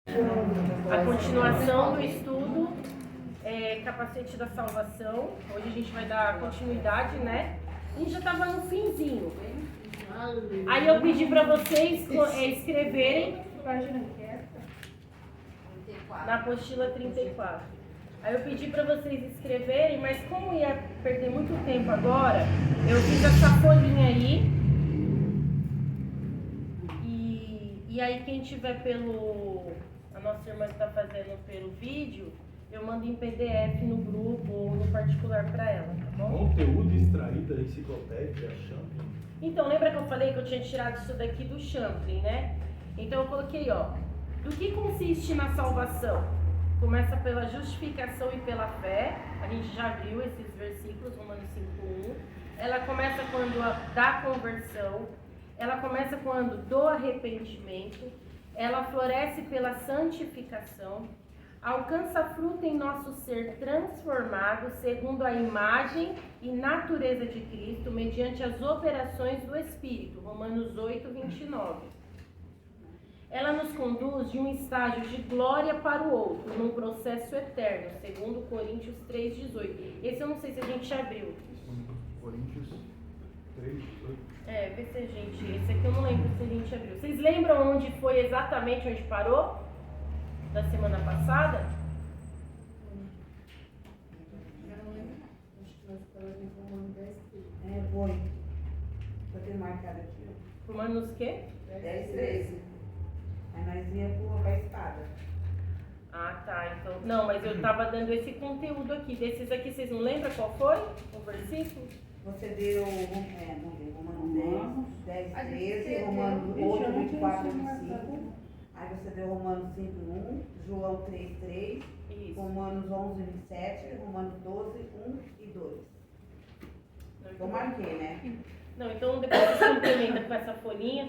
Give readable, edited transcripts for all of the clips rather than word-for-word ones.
A continuação do estudo é Capacete da Salvação. Hoje a gente vai dar continuidade, né? A gente já estava no finzinho. Aí eu pedi para vocês escreverem na apostila 34. Aí eu pedi para vocês escreverem, mas como ia perder muito tempo agora, eu fiz essa folhinha aí. E aí quem tiver a nossa irmã que está fazendo pelo vídeo, eu mando em PDF no grupo ou no particular para ela, tá bom? Conteúdo extraído da enciclopédia Champlin. Então, lembra que eu falei que eu tinha tirado isso daqui do Champlin, né? Então eu coloquei, ó, do que consiste na salvação? Começa pela justificação e pela fé. A gente já viu esses versículos, Romanos 5:1. Ela começa quando da conversão. Ela começa quando do arrependimento. Ela floresce pela santificação. Alcança fruto em nosso ser transformado segundo a imagem e natureza de Cristo, mediante as operações do Espírito. Romanos 8:29. Ela nos conduz de um estágio de glória para o outro, num processo eterno, segundo Coríntios 3:18. Esse eu não sei se a gente abriu. Coríntios 3:18. Vê se a gente... Esse aqui eu não lembro se a gente abriu. Vocês lembram onde foi exatamente onde parou? Da semana passada? Eu não lembro. Acho que nós paramos em Romanos 10:13. Foi. Vou ter marcado aqui. Romanos o quê? 10:13. Aí nós íamos para a espada. Ah, tá. Então, não, mas eu tava dando esse conteúdo aqui. Desses aqui, vocês não lembram qual foi o versículo? Você deu Romanos 10, 13, Romanos 8, 24, 25. Aí você deu Romanos 5:1, João 3:3, Romanos 11, 27, Romanos 12, 1 e 2. Eu marquei, né? Não, então depois você complementa com essa folhinha.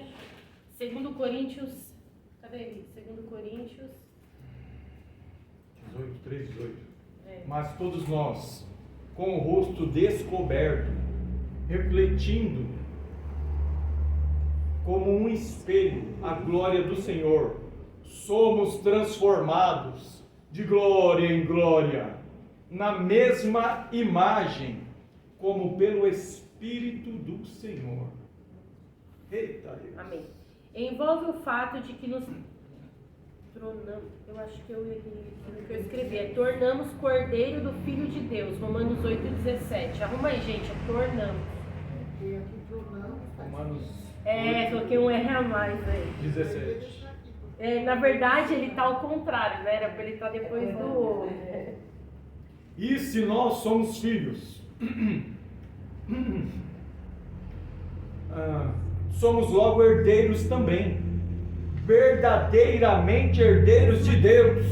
2 Coríntios... Cadê ele? 2 Coríntios... 3:18. Mas todos nós, com o rosto descoberto, refletindo como um espelho a glória do Senhor, somos transformados de glória em glória, na mesma imagem, como pelo Espírito do Senhor. Eita Deus. Amém. Envolve o fato de que nos tornamos, eu acho que eu escrevi, tornamos cordeiro do Filho de Deus, Romanos 8:17. Arruma aí, gente, tornamos. Romanos Coloquei um R a mais aí. 17. Na verdade, ele tá ao contrário, né? Era para ele estar depois do... E se nós somos filhos, somos logo herdeiros também, verdadeiramente herdeiros de Deus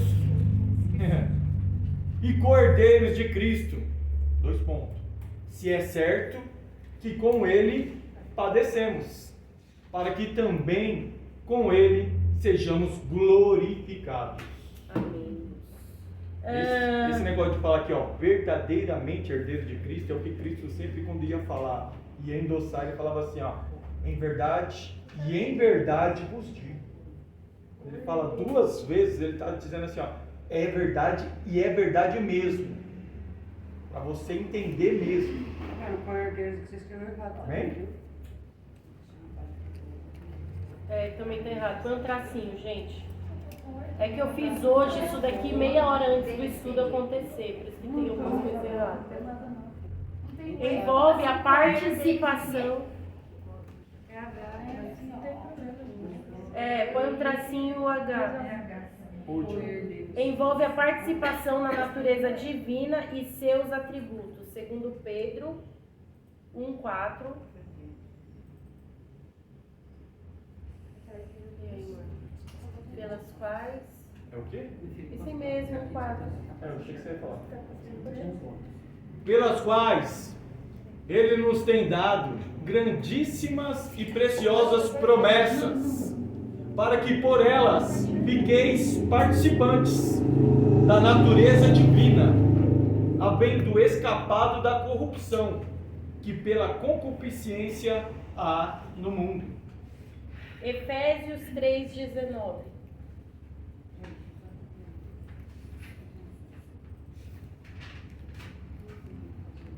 e co-herdeiros de Cristo. 2 pontos. Se é certo que com Ele padecemos, para que também com Ele sejamos glorificados. Amém. Esse negócio de falar aqui, ó, verdadeiramente herdeiro de Cristo, é o que Cristo sempre, quando ia falar, ia endossar, ele falava assim, ó, em verdade e em verdade vos digo. Ele fala 2 vezes, ele está dizendo assim, ó, é verdade e é verdade mesmo, para você entender mesmo. Amém? Também tá errado. Põe um tracinho, gente. É que eu fiz hoje isso daqui meia hora antes do estudo acontecer, por isso que tem algumas coisas erradas. Envolve a participação. Põe um tracinho H. Envolve a participação na natureza divina e seus atributos, segundo Pedro 1:4. Pelas quais... É o quê? Esse mesmo, 4. Eu achei que você ia falar. Pelas quais Ele nos tem dado grandíssimas e preciosas promessas, para que por elas fiqueis participantes da natureza divina, havendo escapado da corrupção que pela concupiscência há no mundo. Efésios 3:19.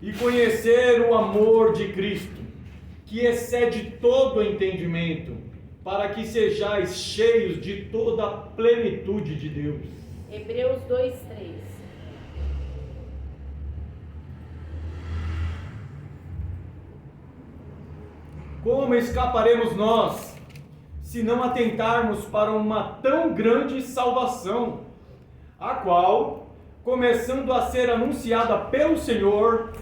e conhecer o amor de Cristo, que excede todo entendimento, para que sejais cheios de toda a plenitude de Deus. Hebreus 2:3. Como escaparemos nós, se não atentarmos para uma tão grande salvação, a qual, começando a ser anunciada pelo Senhor,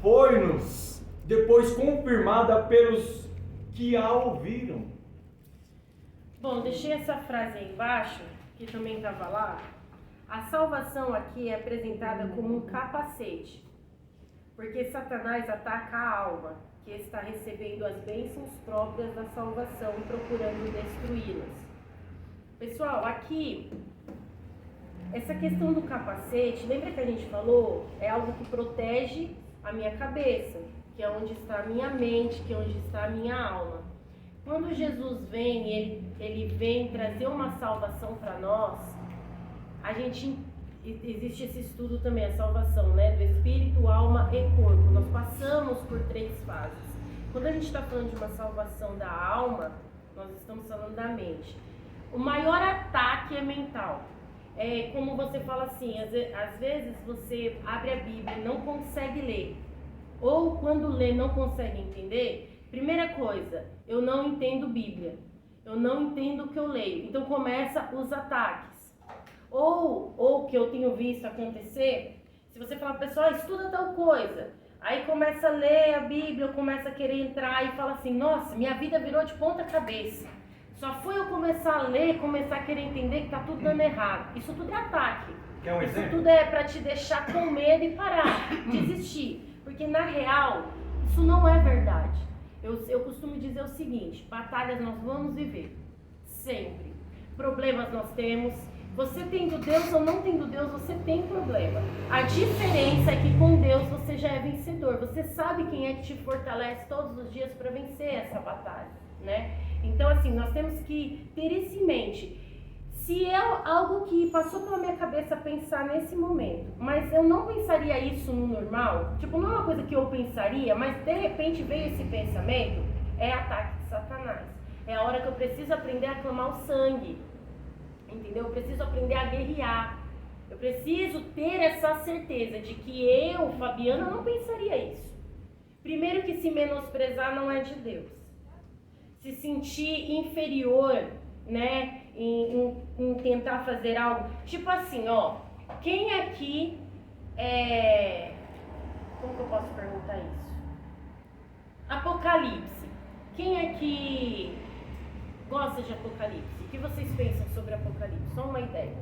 foi-nos depois confirmada pelos que a ouviram? Bom, deixei essa frase aí embaixo, que também estava lá. A salvação aqui é apresentada como um capacete, porque Satanás ataca a alma, que está recebendo as bênçãos próprias da salvação e procurando destruí-las. Pessoal, aqui, essa questão do capacete, lembra que a gente falou? É algo que protege a minha cabeça, que é onde está a minha mente, que é onde está a minha alma. Quando Jesus vem, ele vem trazer uma salvação para nós, existe esse estudo também, a salvação, né, do espírito, alma e corpo. Nós passamos por 3 fases. Quando a gente está falando de uma salvação da alma, nós estamos falando da mente. O maior ataque é mental. É como você fala assim, às vezes você abre a Bíblia e não consegue ler. Ou quando lê não consegue entender. Primeira coisa, eu não entendo Bíblia. Eu não entendo o que eu leio. Então começa os ataques. Ou que eu tenho visto acontecer, se você falar, pessoal, estuda tal coisa, aí começa a ler a Bíblia, começa a querer entrar e fala assim, nossa, minha vida virou de ponta cabeça. Só foi eu começar a ler, começar a querer entender que tá tudo dando errado. Isso tudo é ataque. Quer um Isso exemplo? tudo é para te deixar com medo e parar, desistir. Porque na real, isso não é verdade. Eu costumo dizer o seguinte, batalhas nós vamos viver, sempre. Problemas nós temos. Você tendo Deus ou não tendo Deus, você tem problema. A diferença é que com Deus você já é vencedor. Você sabe quem é que te fortalece todos os dias para vencer essa batalha, né? Então, assim, nós temos que ter isso em mente. Se é algo que passou pela minha cabeça pensar nesse momento, mas eu não pensaria isso no normal, tipo, não é uma coisa que eu pensaria, mas de repente veio esse pensamento, é ataque de Satanás. É a hora que eu preciso aprender a clamar o sangue. Entendeu? Eu preciso aprender a guerrear. Eu preciso ter essa certeza de que eu, Fabiana, não pensaria isso. Primeiro que se menosprezar não é de Deus. Se sentir inferior, né, em tentar fazer algo. Tipo assim, ó, quem aqui como que eu posso perguntar isso? Apocalipse. Quem aqui gosta de Apocalipse? O que vocês pensam sobre Apocalipse? Só uma ideia.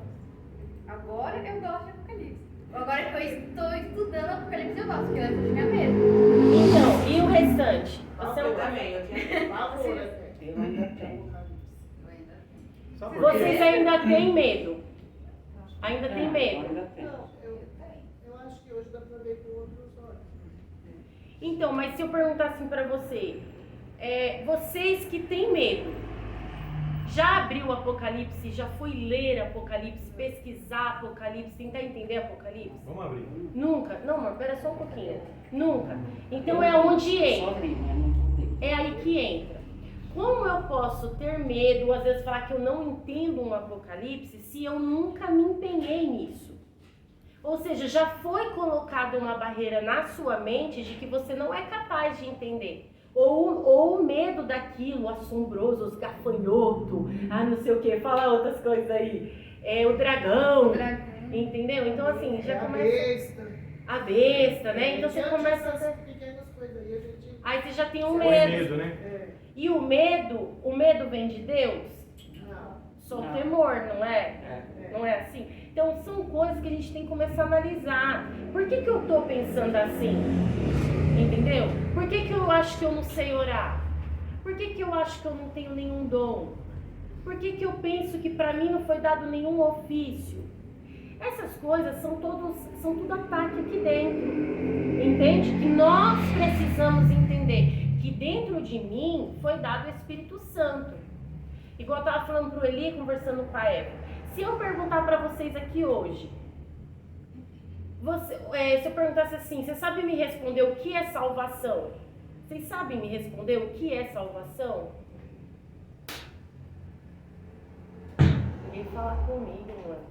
Agora eu gosto de Apocalipse. Agora que eu estou estudando Apocalipse eu gosto, porque antes eu tinha medo. Então, e o restante? Você Eu também, eu tinha pavor. Eu ainda tenho. Sabe por quê? Vocês ainda têm medo? Ainda tem medo? Ainda tenho. Eu acho que hoje dá pra ver com outros olhos. Então, mas se eu perguntar assim pra você, vocês que têm medo, já abriu o Apocalipse, já foi ler Apocalipse, pesquisar Apocalipse, tentar entender Apocalipse? Vamos abrir. Nunca? Não, amor, pera só um pouquinho. Nunca. Então é onde entra. É aí que entra. Como eu posso ter medo, ou às vezes falar que eu não entendo um Apocalipse, se eu nunca me empenhei nisso? Ou seja, já foi colocada uma barreira na sua mente de que você não é capaz de entender. Ou o medo daquilo assombroso, os gafanhotos, não sei o que, fala outras coisas aí. O dragão, entendeu? Então assim, já começa... A besta, né? Então você começa a... Pequenas coisas aí, a gente... Aí você já tem um Põe medo. medo, né? E o medo vem de Deus? Não. Só o temor, não é? Não é assim? Então são coisas que a gente tem que começar a analisar. Por que eu tô pensando assim? Entendeu? Por que eu acho que eu não sei orar? Por que eu acho que eu não tenho nenhum dom? Por que eu penso que para mim não foi dado nenhum ofício? Essas coisas são tudo ataque aqui dentro. Entende? Que nós precisamos entender que dentro de mim foi dado o Espírito Santo. Igual eu estava falando pro Eli, conversando com a Eva. Se eu perguntar para vocês aqui hoje, Se eu perguntasse assim, você sabe me responder o que é salvação? Vocês sabem me responder o que é salvação? Ninguém fala comigo, mano.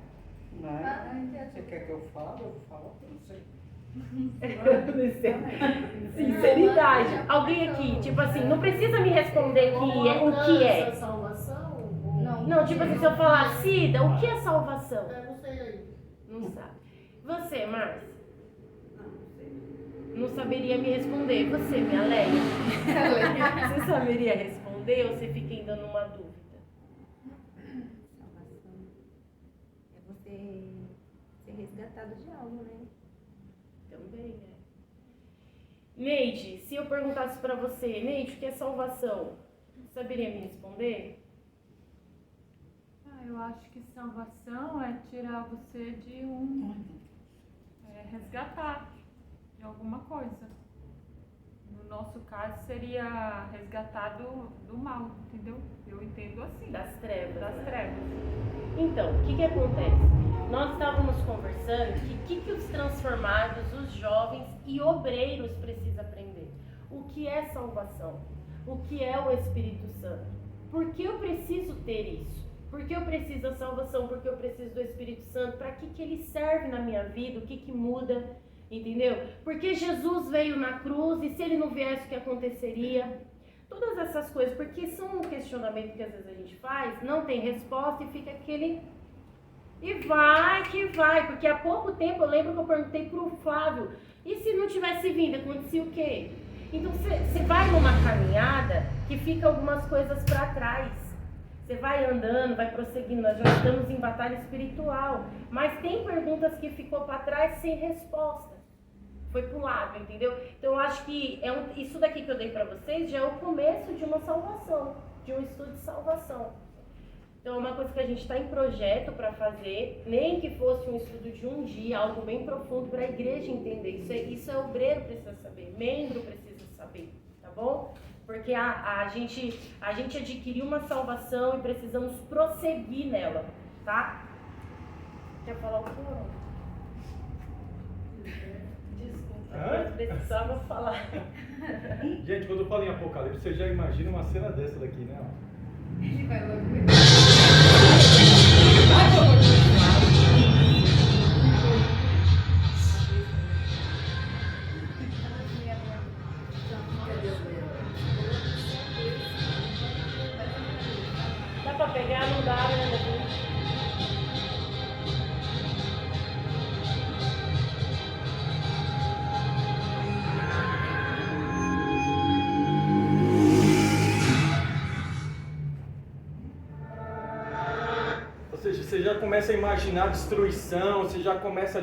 Você quer que eu fale? Eu falo pra você. Sinceridade. Alguém aqui, tipo assim, não precisa me responder o que é. Salvação? Não, tipo assim, se eu falar, Cida, o que é salvação? Não sei aí. Não sabe. Você, Márcia, Não sei. não saberia me responder. Você, minha Leia, você saberia responder ou você fica ainda numa dúvida? Salvação é você ser resgatado de algo, né? Também, né? Neide, se eu perguntasse pra você, Neide, o que é salvação? Você saberia me responder? Eu acho que salvação é tirar você de resgatar de alguma coisa. No nosso caso seria resgatar do mal, entendeu? Eu entendo assim. Das trevas. Das trevas. Então, o que acontece? Nós estávamos conversando que o que os transformados, os jovens e obreiros precisam aprender. O que é salvação? O que é o Espírito Santo? Por que eu preciso ter isso? Por que eu preciso da salvação? Por que eu preciso do Espírito Santo? Para que ele serve na minha vida? O que muda? Entendeu? Porque Jesus veio na cruz e se ele não viesse, o que aconteceria? Todas essas coisas, porque são um questionamento que às vezes a gente faz, não tem resposta e fica aquele... E vai que vai, porque há pouco tempo eu lembro que eu perguntei pro Flávio, e se não tivesse vindo, acontecia o quê? Então você vai numa caminhada que fica algumas coisas para trás. Você vai andando, vai prosseguindo, nós já estamos em batalha espiritual, mas tem perguntas que ficou para trás sem resposta. Foi pro lado, entendeu? Então eu acho que isso daqui que eu dei para vocês já é o começo de uma salvação, de um estudo de salvação. Então é uma coisa que a gente está em projeto para fazer, nem que fosse um estudo de um dia, algo bem profundo para a igreja entender. Isso é obreiro precisa saber, membro precisa saber, tá bom? Porque a gente adquiriu uma salvação e precisamos prosseguir nela, tá? Quer falar o que? Desculpa, eu precisava falar. Gente, quando eu falo em Apocalipse, você já imagina uma cena dessa daqui, né? Vai logo. Dá pra pegar? Não dá, né? Ou seja, você já começa a imaginar a destruição, você já começa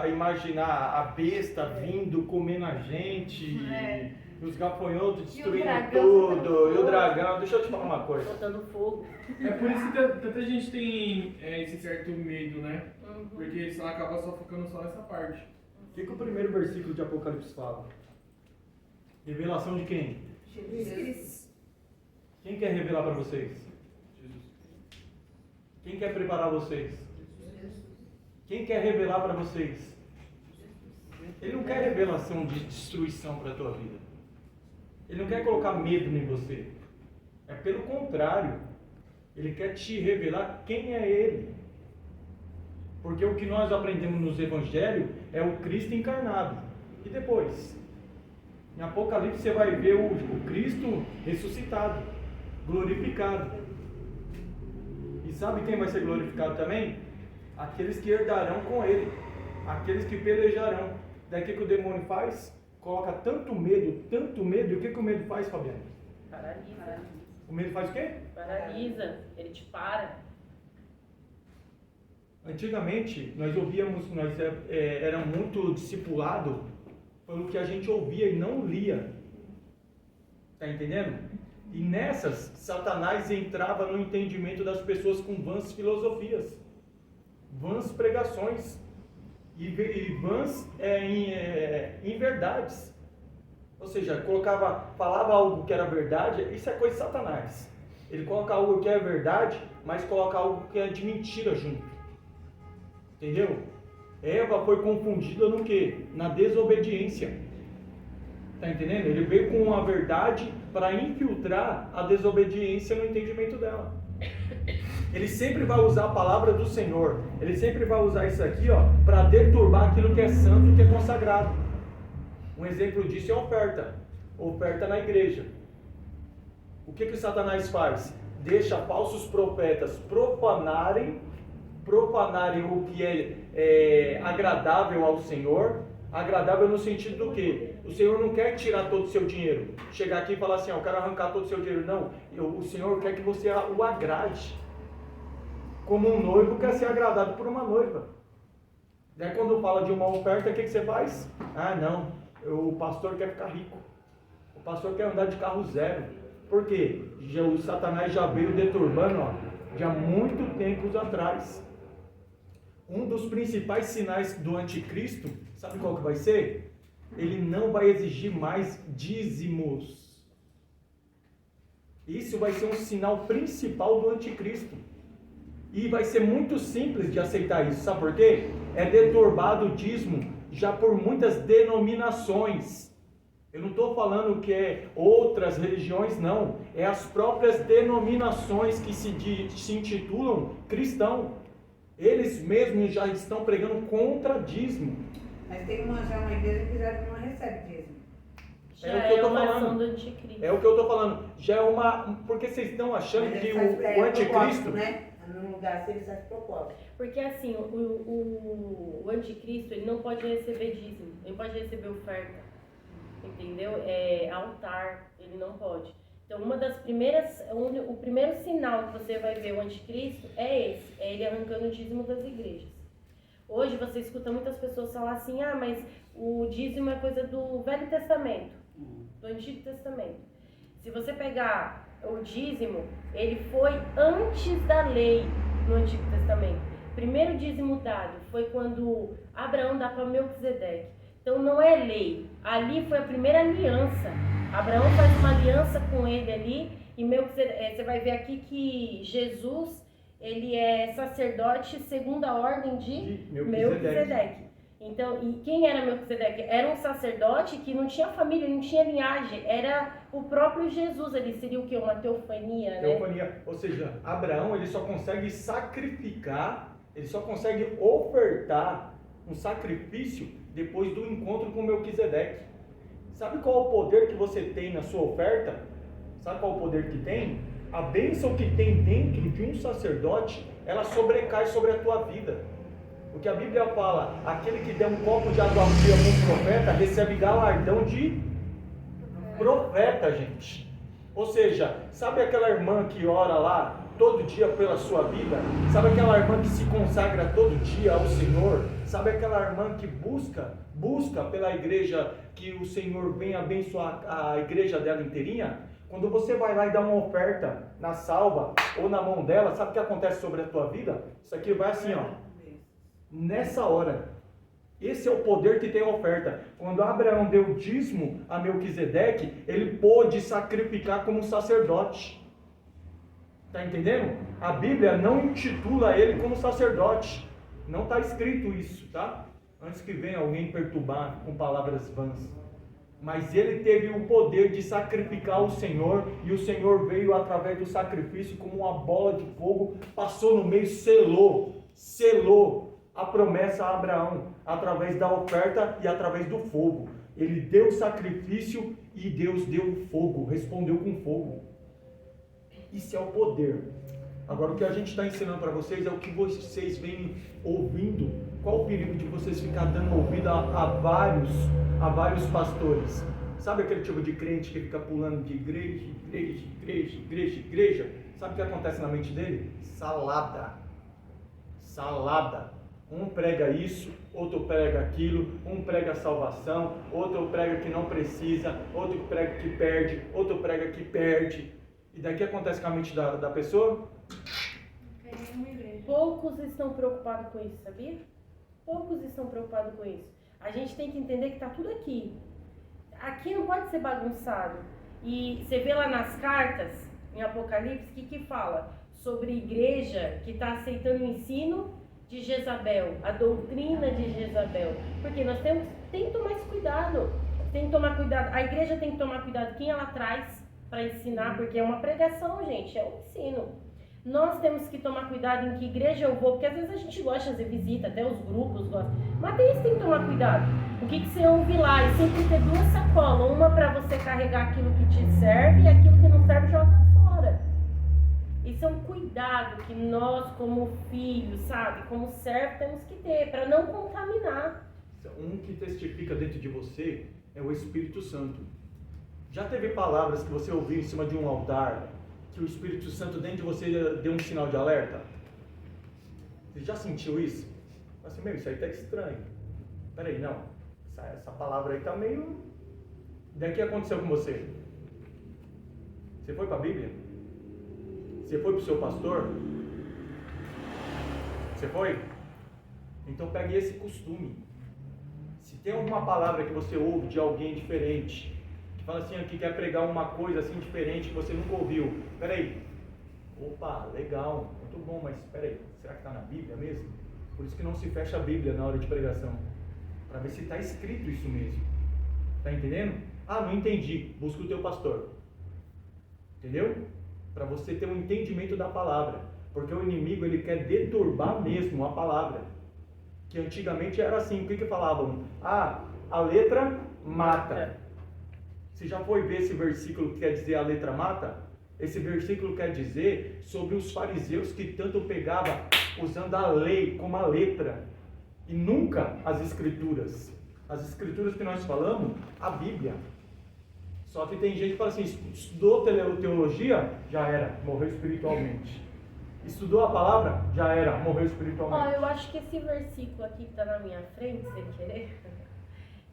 a imaginar a besta vindo, comendo a gente, e os gafanhotos destruindo tudo, e o dragão. Deixa eu te falar uma coisa. Botando fogo. É por isso que tanta gente tem esse certo medo, né? Porque senão acaba só ficando só nessa parte. O que o primeiro versículo de Apocalipse fala? Revelação de quem? Jesus. Quem quer revelar para vocês? Quem quer preparar vocês? Quem quer revelar para vocês? Ele não quer revelação de destruição para a tua vida. Ele não quer colocar medo em você. É pelo contrário. Ele quer te revelar quem é Ele. Porque o que nós aprendemos nos Evangelhos é o Cristo encarnado. E depois? Em Apocalipse você vai ver o Cristo ressuscitado, glorificado. E sabe quem vai ser glorificado também? Aqueles que herdarão com Ele. Aqueles que pelejarão. Daí o que o demônio faz? Coloca tanto medo. E o que o medo faz, Fabiana? Paralisa. O medo faz o quê? Paralisa. Ele te para. Antigamente, nós ouvíamos, era muito discipulado pelo que a gente ouvia e não lia. Tá entendendo? E nessas, Satanás entrava no entendimento das pessoas com vãs filosofias, vãs pregações e vãs inverdades. Ou seja, falava algo que era verdade, isso é coisa de Satanás. Ele coloca algo que é verdade, mas coloca algo que é de mentira junto. Entendeu? Eva foi confundida no quê? Na desobediência. Tá entendendo? Ele veio com a verdade para infiltrar a desobediência no entendimento dela. Ele sempre vai usar a palavra do Senhor. Ele sempre vai usar isso aqui, ó, para deturbar aquilo que é santo, que é consagrado. Um exemplo disso é a oferta. Oferta na igreja. O que que Satanás faz? Deixa falsos profetas profanarem o que é agradável ao Senhor. Agradável no sentido do quê? O Senhor não quer tirar todo o seu dinheiro. Chegar aqui e falar assim, ó, eu quero arrancar todo o seu dinheiro. Não, o Senhor quer que você o agrade. Como um noivo quer ser agradado por uma noiva. Daí quando fala de uma oferta, o que você faz? Ah, não, o pastor quer ficar rico. O pastor quer andar de carro zero. Por quê? O Satanás já veio deturbando, ó, de há muito tempos atrás. Um dos principais sinais do anticristo, sabe qual que vai ser? Ele não vai exigir mais dízimos. Isso vai ser um sinal principal do anticristo. E vai ser muito simples de aceitar isso. Sabe por quê? É deturbado o dízimo já por muitas denominações. Eu não estou falando que é outras religiões, não. É as próprias denominações que se intitulam cristão. Eles mesmos já estão pregando contra dízimo. Mas tem já uma igreja que já não recebe dízimo. Já é uma ação do anticristo. É o que eu estou falando. Já é uma... Porque vocês estão achando que o anticristo... Né? Num lugar assim, ele faz propósito. Porque assim, o anticristo, ele não pode receber dízimo. Ele pode receber oferta. Entendeu? É altar. Ele não pode. Então, o primeiro sinal que você vai ver o anticristo é esse. É ele arrancando o dízimo das igrejas. Hoje você escuta muitas pessoas falar assim, ah, mas o dízimo é coisa do Velho Testamento, do Antigo Testamento. Se você pegar o dízimo, ele foi antes da lei no Antigo Testamento. O primeiro dízimo dado foi quando Abraão dá para Melquisedeque. Então não é lei, ali foi a primeira aliança. Abraão faz uma aliança com ele ali e você vai ver aqui que Jesus, ele é sacerdote segundo a ordem de Melquisedeque. Então, e quem era Melquisedeque? Era um sacerdote que não tinha família, não tinha linhagem, era o próprio Jesus, ele seria o quê? Uma teofania, né? Teofania, ou seja, Abraão, ele só consegue sacrificar, ele só consegue ofertar um sacrifício depois do encontro com Melquisedeque. Sabe qual é o poder que você tem na sua oferta? Sabe qual é o poder que tem? A bênção que tem dentro de um sacerdote, ela sobrecai sobre a tua vida. Porque a Bíblia fala, aquele que der um copo de água fria para um profeta, recebe galardão de profeta, gente. Ou seja, sabe aquela irmã que ora lá todo dia pela sua vida? Sabe aquela irmã que se consagra todo dia ao Senhor? Sabe aquela irmã que busca pela igreja, que o Senhor venha abençoar a igreja dela inteirinha? Quando você vai lá e dá uma oferta na salva ou na mão dela, sabe o que acontece sobre a tua vida? Isso aqui vai assim, ó. Nessa hora, esse é o poder que tem a oferta. Quando Abraão deu dízimo a Melquisedeque, ele pôde sacrificar como sacerdote. Está entendendo? A Bíblia não intitula ele como sacerdote. Não está escrito isso, tá? Antes que venha alguém perturbar com palavras vãs. Mas ele teve o poder de sacrificar o Senhor, e o Senhor veio através do sacrifício como uma bola de fogo, passou no meio, selou a promessa a Abraão, através da oferta e através do fogo. Ele deu o sacrifício e Deus deu o fogo, respondeu com fogo. Isso é o poder. Agora o que a gente está ensinando para vocês é o que vocês vêm ouvindo. Qual o perigo de vocês ficar dando ouvido a vários pastores? Sabe aquele tipo de crente que fica pulando de igreja? Sabe o que acontece na mente dele? Salada. Um prega isso, outro prega aquilo, um prega salvação, outro prega que não precisa, outro prega que perde, outro prega que perde. E daí o que acontece com a mente da pessoa? Poucos estão preocupados com isso, sabia? Poucos estão preocupados com isso. A gente tem que entender que está tudo aqui. Aqui não pode ser bagunçado. E você vê lá nas cartas, em Apocalipse, que fala sobre igreja que está aceitando o ensino de Jezabel, a doutrina de Jezabel. Porque nós tem que tomar esse cuidado. Tem que tomar cuidado. A igreja tem que tomar cuidado quem ela traz para ensinar, porque é uma pregação, gente, é um ensino. Nós temos que tomar cuidado em que igreja eu vou, porque às vezes a gente gosta de fazer visita, até os grupos gostam. Mas tem isso, tem que tomar cuidado. O que você ouve lá, e sempre ter 2 sacolas, uma para você carregar aquilo que te serve e aquilo que não serve joga fora. Isso é um cuidado que nós, como filhos, sabe, como servo, temos que ter, para não contaminar. Um que testifica dentro de você é o Espírito Santo. Já teve palavras que você ouviu em cima de um altar, que o Espírito Santo dentro de você deu um sinal de alerta? Você já sentiu isso? Assim, isso aí tá estranho. Peraí, não. Essa palavra aí tá meio... Daí o que aconteceu com você? Você foi para a Bíblia? Você foi para o seu pastor? Você foi? Então pegue esse costume. Se tem alguma palavra que você ouve de alguém diferente, que fala assim, que quer pregar uma coisa assim diferente que você nunca ouviu, peraí, opa, legal, muito bom, mas peraí, será que está na Bíblia mesmo? Por isso que não se fecha a Bíblia na hora de pregação, para ver se está escrito isso mesmo. Está entendendo? Ah, não entendi, busca o teu pastor. Entendeu? Para você ter um entendimento da palavra, porque o inimigo ele quer deturbar mesmo a palavra. Que antigamente era assim, o que falavam? Ah, a letra mata. Você já foi ver esse versículo que quer dizer a letra mata? Esse versículo quer dizer sobre os fariseus que tanto pegavam usando a lei como a letra e nunca as escrituras. As escrituras que nós falamos, a Bíblia. Só que tem gente que fala assim, estudou teologia, já era, morreu espiritualmente. Estudou a palavra, já era, morreu espiritualmente. Eu acho que esse versículo aqui que está na minha frente, sem querer,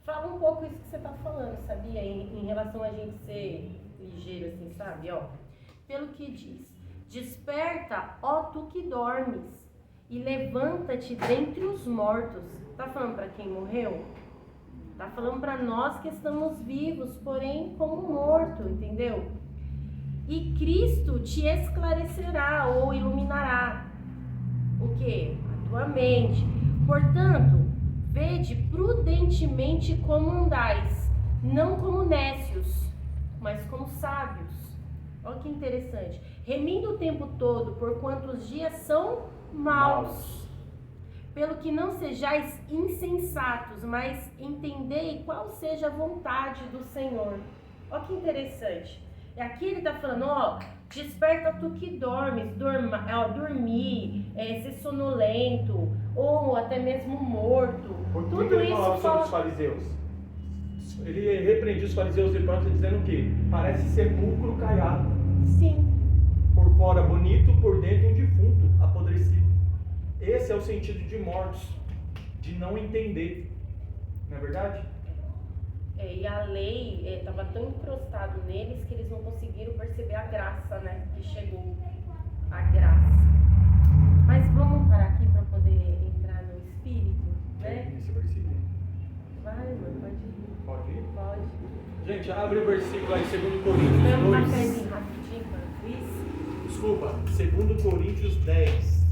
fala um pouco isso que você está falando, sabia? Em relação a gente ser ligeiro, assim, sabe? Pelo que diz, desperta, ó tu que dormes, e levanta-te dentre os mortos. Tá falando para quem morreu? Tá falando para nós que estamos vivos, porém como morto, entendeu? E Cristo te esclarecerá ou iluminará. O quê? A tua mente. Portanto, vede prudentemente como andais, não como nécios, mas como sábios. Olha que interessante. Remindo o tempo todo, porquanto os dias são maus. Pelo que não sejais insensatos, mas entendei qual seja a vontade do Senhor. Olha que interessante. Aqui ele está falando, desperta tu que dormes, dormir, ser sonolento, ou até mesmo morto. Por Tudo que ele isso falava sobre os fariseus? Ele repreendia os fariseus de pronto dizendo o quê? Parece sepulcro caiado. Sim. Por fora bonito, por dentro um defunto, apodrecido. Esse é o sentido de mortos, de não entender. Não é verdade? E a lei estava tão encrostado neles que eles não conseguiram perceber a graça, né? Que chegou a graça. Mas vamos parar aqui para poder entrar no espírito, né? Nesse versículo. Vai, mano, pode ir. Pode ir? Pode. Gente, abre o versículo aí, 2 Coríntios Vamos 2. um cafezinho rapidinho para isso. Desculpa, 2 Coríntios 10.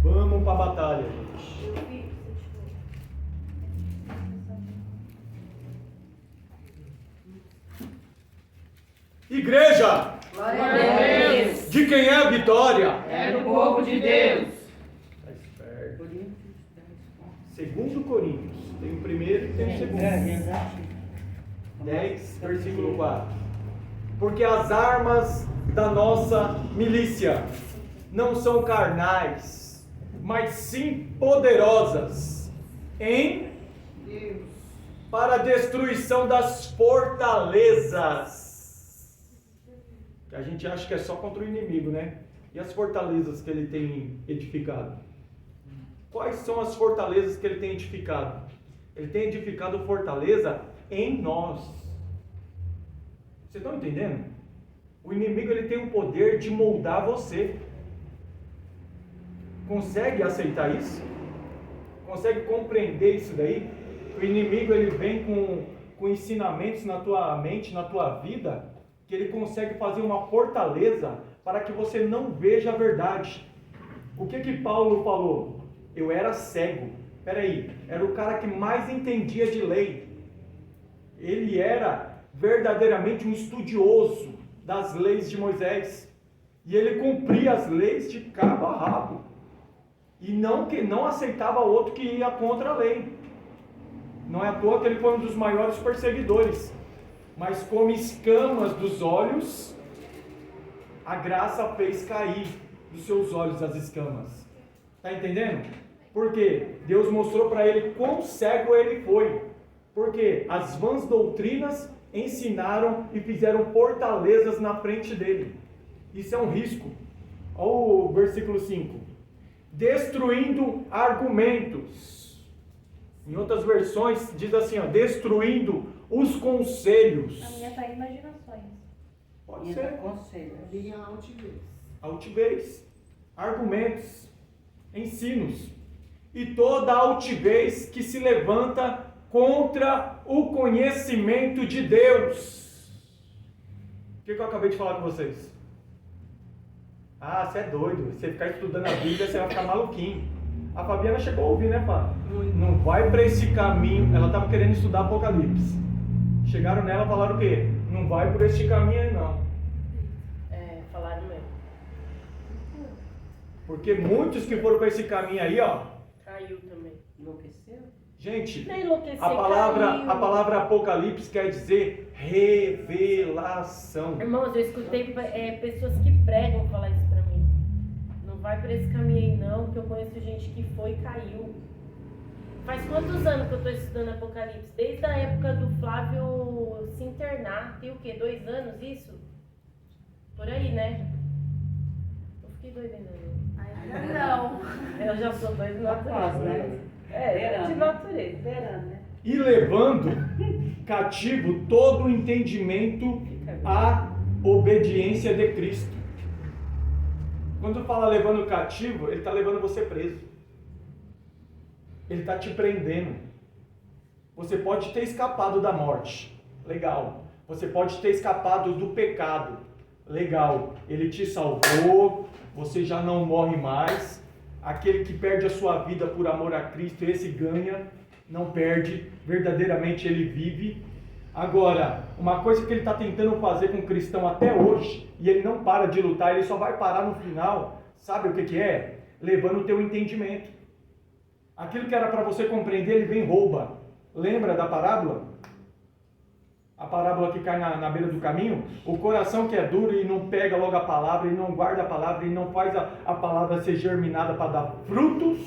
Vamos para a batalha, gente. Igreja! Glória a Deus. De quem é a vitória? É do povo de Deus. Tá esperto. 2 Coríntios. Tem o primeiro e tem o segundo. 10, versículo 4. Porque as armas da nossa milícia não são carnais, mas sim poderosas em Deus para a destruição das fortalezas. Que a gente acha que é só contra o inimigo, né? E as fortalezas que ele tem edificado? Quais são as fortalezas que ele tem edificado? Ele tem edificado fortaleza em nós. Vocês estão entendendo? O inimigo ele tem o poder de moldar você. Consegue aceitar isso? Consegue compreender isso daí? O inimigo ele vem com ensinamentos na tua mente, na tua vida, que ele consegue fazer uma fortaleza para que você não veja a verdade. O que Paulo falou? Eu era cego. Peraí, era o cara que mais entendia de lei. Ele era verdadeiramente um estudioso das leis de Moisés. E ele cumpria as leis de cabo a rabo. E não aceitava outro que ia contra a lei. Não é à toa que ele foi um dos maiores perseguidores. Mas como escamas dos olhos, a graça fez cair dos seus olhos as escamas. Está entendendo? Porque Deus mostrou para ele quão cego ele foi. Porque as vãs doutrinas ensinaram e fizeram fortalezas na frente dele. Isso é um risco. Olha o versículo 5. Destruindo argumentos. Em outras versões diz assim, ó, destruindo os conselhos. A minha tá imaginações. Pode ser. Conselhos. Linha altivez. Altivez, argumentos, ensinos e toda altivez que se levanta contra o conhecimento de Deus. O que eu acabei de falar com vocês? Ah, você é doido, você ficar estudando a Bíblia, você vai ficar maluquinho. A Fabiana chegou a ouvir, né, Fá? Não vai para esse caminho. Ela estava querendo estudar Apocalipse. Chegaram nela e falaram o quê? Não vai por esse caminho aí, não. Falaram mesmo. Porque muitos que foram para esse caminho aí, ó. Caiu também. Enlouqueceu? Gente, Nem enlouquecer, a caiu. palavra Apocalipse quer dizer revelação. Irmãos, eu escutei pessoas que pregam falar isso pra mim. Não vai por esse caminho aí não, porque eu conheço gente que foi e caiu. Faz quantos anos que eu estou estudando Apocalipse? Desde a época do Flávio se internar. Tem o quê? 2 anos isso? Por aí, né? Eu fiquei doida ainda. Não. Eu já sou doida de natureza. né? De natureza. Verano, né? E levando cativo todo o entendimento à obediência de Cristo. Quando fala levando cativo, ele está levando você preso. Ele está te prendendo. Você pode ter escapado da morte. Legal. Você pode ter escapado do pecado. Legal. Ele te salvou. Você já não morre mais. Aquele que perde a sua vida por amor a Cristo, esse ganha. Não perde. Verdadeiramente ele vive. Agora, uma coisa que ele está tentando fazer com o cristão até hoje, e ele não para de lutar, ele só vai parar no final. Sabe o que é? Levando o teu entendimento. Aquilo que era para você compreender, ele vem e rouba. Lembra da parábola? A parábola que cai na beira do caminho? O coração que é duro e não pega logo a palavra, e não guarda a palavra, e não faz a palavra ser germinada para dar frutos.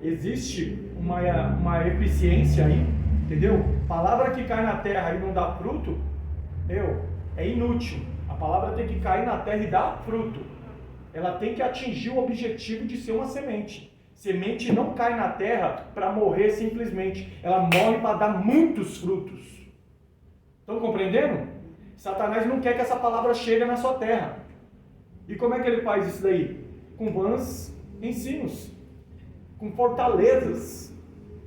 Existe uma eficiência aí, entendeu? Palavra que cai na terra e não dá fruto, é inútil. A palavra tem que cair na terra e dar fruto. Ela tem que atingir o objetivo de ser uma semente. Semente não cai na terra para morrer simplesmente. Ela morre para dar muitos frutos. Estão compreendendo? Satanás não quer que essa palavra chegue na sua terra. E como é que ele faz isso daí? Com vãs ensinos. Com fortalezas.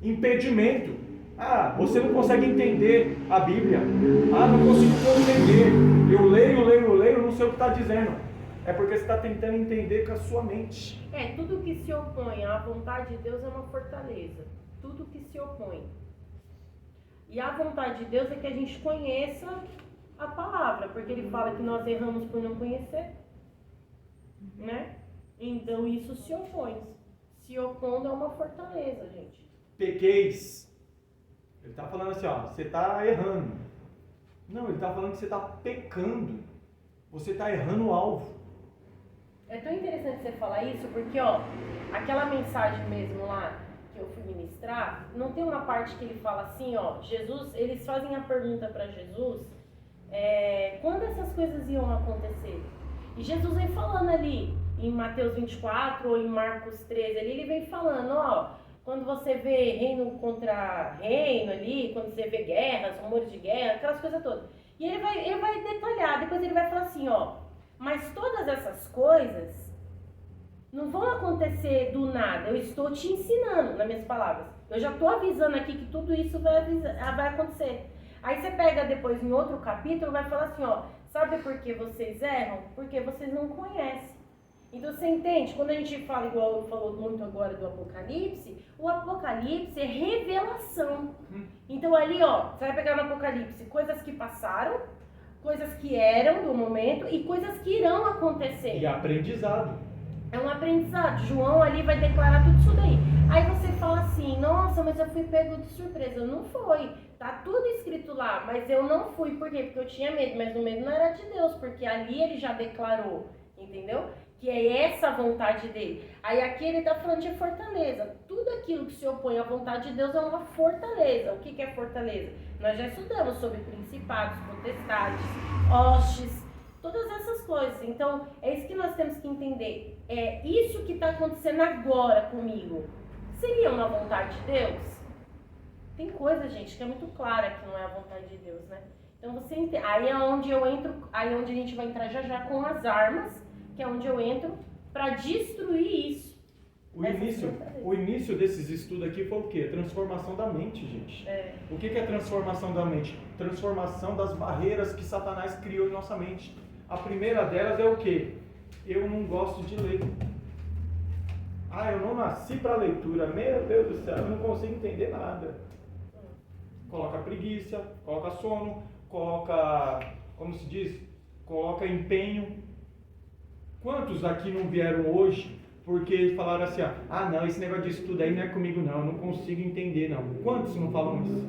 Impedimento. Ah, você não consegue entender a Bíblia. Ah, não consigo compreender. Eu leio, não sei o que está dizendo. É porque você está tentando entender com a sua mente. Tudo que se opõe à vontade de Deus é uma fortaleza. Tudo que se opõe. E a vontade de Deus é que a gente conheça a palavra, porque ele fala que nós erramos por não conhecer. Né? Então isso se opõe. Se opondo é uma fortaleza, gente. Pequeis. Ele está falando assim, ó, você está errando. Não, ele está falando que você está pecando. Você está errando o alvo. É tão interessante você falar isso, porque, ó, aquela mensagem mesmo lá que eu fui ministrar, não tem uma parte que ele fala assim, ó, Jesus, eles fazem a pergunta para Jesus, quando essas coisas iam acontecer? E Jesus vem falando ali, em Mateus 24 ou em Marcos 13, ali ele vem falando, ó, quando você vê reino contra reino ali, quando você vê guerras, rumores de guerra, aquelas coisas todas. E ele vai detalhar, depois ele vai falar assim, ó, mas todas essas coisas não vão acontecer do nada. Eu estou te ensinando, nas minhas palavras. Eu já estou avisando aqui que tudo isso vai acontecer. Aí você pega depois em outro capítulo, vai falar assim, ó, sabe por que vocês erram? Porque vocês não conhecem. Então você entende? Quando a gente fala, igual falou muito agora do Apocalipse, o Apocalipse é revelação. Então ali, ó, você vai pegar no Apocalipse coisas que passaram, coisas que eram do momento e coisas que irão acontecer. E aprendizado. É um aprendizado. João ali vai declarar tudo isso daí. Aí você fala assim, nossa, mas eu fui pego de surpresa. Não foi. Tá tudo escrito lá, mas eu não fui. Por quê? Porque eu tinha medo. Mas o medo não era de Deus, porque ali ele já declarou, entendeu? Que é essa a vontade dele. Aí aqui ele tá falando de fortaleza. Tudo aquilo que se opõe à vontade de Deus é uma fortaleza. O que é fortaleza? Nós já estudamos sobre principados, potestades, hostes, todas essas coisas. Então, é isso que nós temos que entender. É isso que está acontecendo agora comigo. Seria uma vontade de Deus? Tem coisa, gente, que é muito clara que não é a vontade de Deus, né? Então, você entende. Aí é onde eu entro, aí é onde a gente vai entrar já já com as armas, que é onde eu entro para destruir isso. O início desses estudos aqui foi o quê? Transformação da mente, gente. O que é transformação da mente? Transformação das barreiras que Satanás criou em nossa mente. A primeira delas é o quê? Eu não gosto de ler. Eu não nasci para leitura. Meu Deus do céu, eu não consigo entender nada. Coloca preguiça, coloca sono, coloca, como se diz? Coloca empenho. Quantos aqui não vieram hoje porque falaram assim, não, esse negócio de estudo aí não é comigo não, eu não consigo entender não. Quantos não falam isso?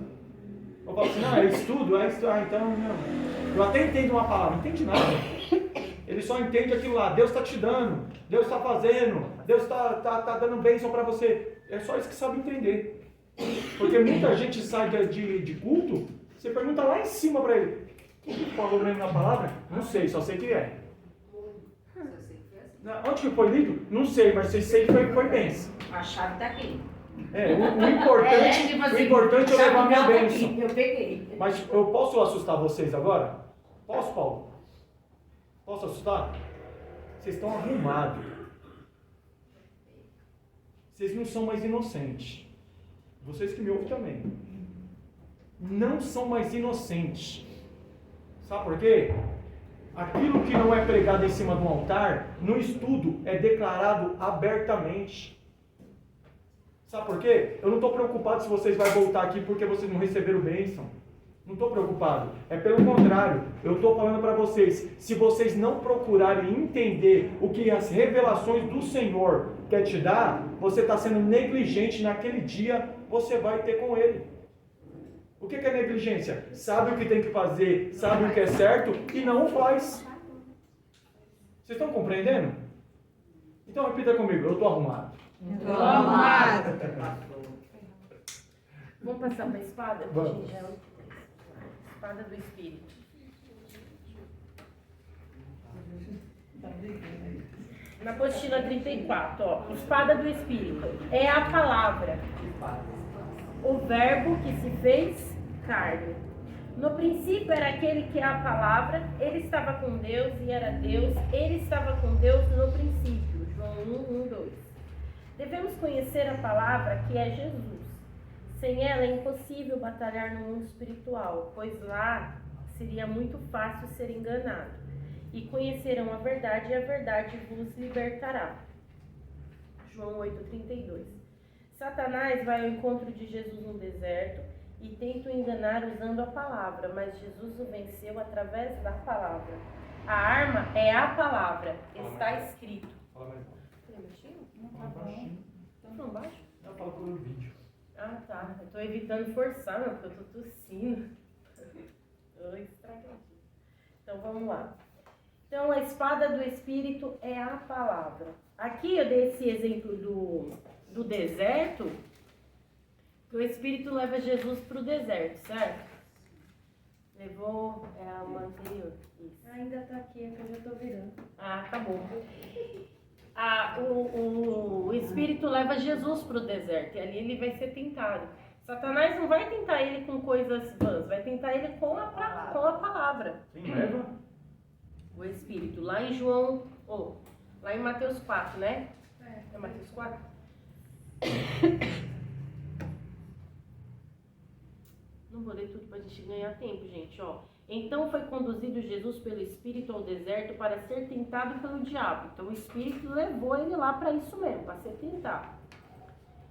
Eu falo assim, é estudo, então não. Eu até entendo uma palavra, não entende nada. Ele só entende aquilo lá, Deus está te dando, Deus está fazendo, Deus tá dando bênção para você. É só isso que sabe entender. Porque muita gente sai de culto, você pergunta lá em cima para ele, o que falou para ele na palavra? Não sei, só sei que é. Onde que foi lido? Não sei, mas sei que foi bênção. A chave tá aqui. O importante é levar minha bênção. Eu peguei. Mas eu posso assustar vocês agora? Posso, Paulo? Posso assustar? Vocês estão arrumados. Vocês não são mais inocentes. Vocês que me ouvem também. Não são mais inocentes. Sabe por quê? Aquilo que não é pregado em cima de um altar, no estudo, é declarado abertamente. Sabe por quê? Eu não estou preocupado se vocês vão voltar aqui porque vocês não receberam bênção. Não estou preocupado. É pelo contrário. Eu estou falando para vocês, se vocês não procurarem entender o que as revelações do Senhor quer te dar, você está sendo negligente naquele dia, você vai ter com Ele. O que é negligência? Sabe o que tem que fazer, sabe o que é certo e não o faz. Vocês estão compreendendo? Então repita comigo, eu estou arrumado. Estou arrumado. Vamos passar para a espada? Vamos. Espada do Espírito. Na apostila 34, espada do Espírito. É a palavra. O verbo que se fez carne. No princípio era aquele que é a palavra, ele estava com Deus e era Deus, ele estava com Deus no princípio. João 1:2. Devemos conhecer a palavra que é Jesus. Sem ela é impossível batalhar no mundo espiritual, pois lá seria muito fácil ser enganado. E conhecerão a verdade e a verdade vos libertará. João 8:32. Satanás vai ao encontro de Jesus no deserto e tenta o enganar usando a palavra, mas Jesus o venceu através da palavra. A arma é a palavra, está escrito. Fala mais alto. Falei baixinho? Fala baixinho. Tá falando baixo? Eu falo pelo vídeo. Tá. Eu tô evitando forçar, porque eu tô tossindo. Tô estragando. Então vamos lá. Então a espada do Espírito é a palavra. Aqui eu dei esse exemplo do deserto, que o Espírito leva Jesus para o deserto, certo? Levou a uma anterior. Isso. Ainda tá aqui, é que eu já tô virando. Tá bom. O Espírito leva Jesus para o deserto e ali ele vai ser tentado. Satanás não vai tentar ele com coisas vãs, vai tentar ele com a palavra. Quem leva? O Espírito. Lá em João, lá em Mateus 4, né? É Mateus 4? Não vou ler tudo para a gente gente ganhar tempo, gente, ó. Então foi conduzido Jesus pelo Espírito ao deserto para ser tentado pelo diabo. Então o Espírito levou ele lá para isso mesmo, para ser tentado.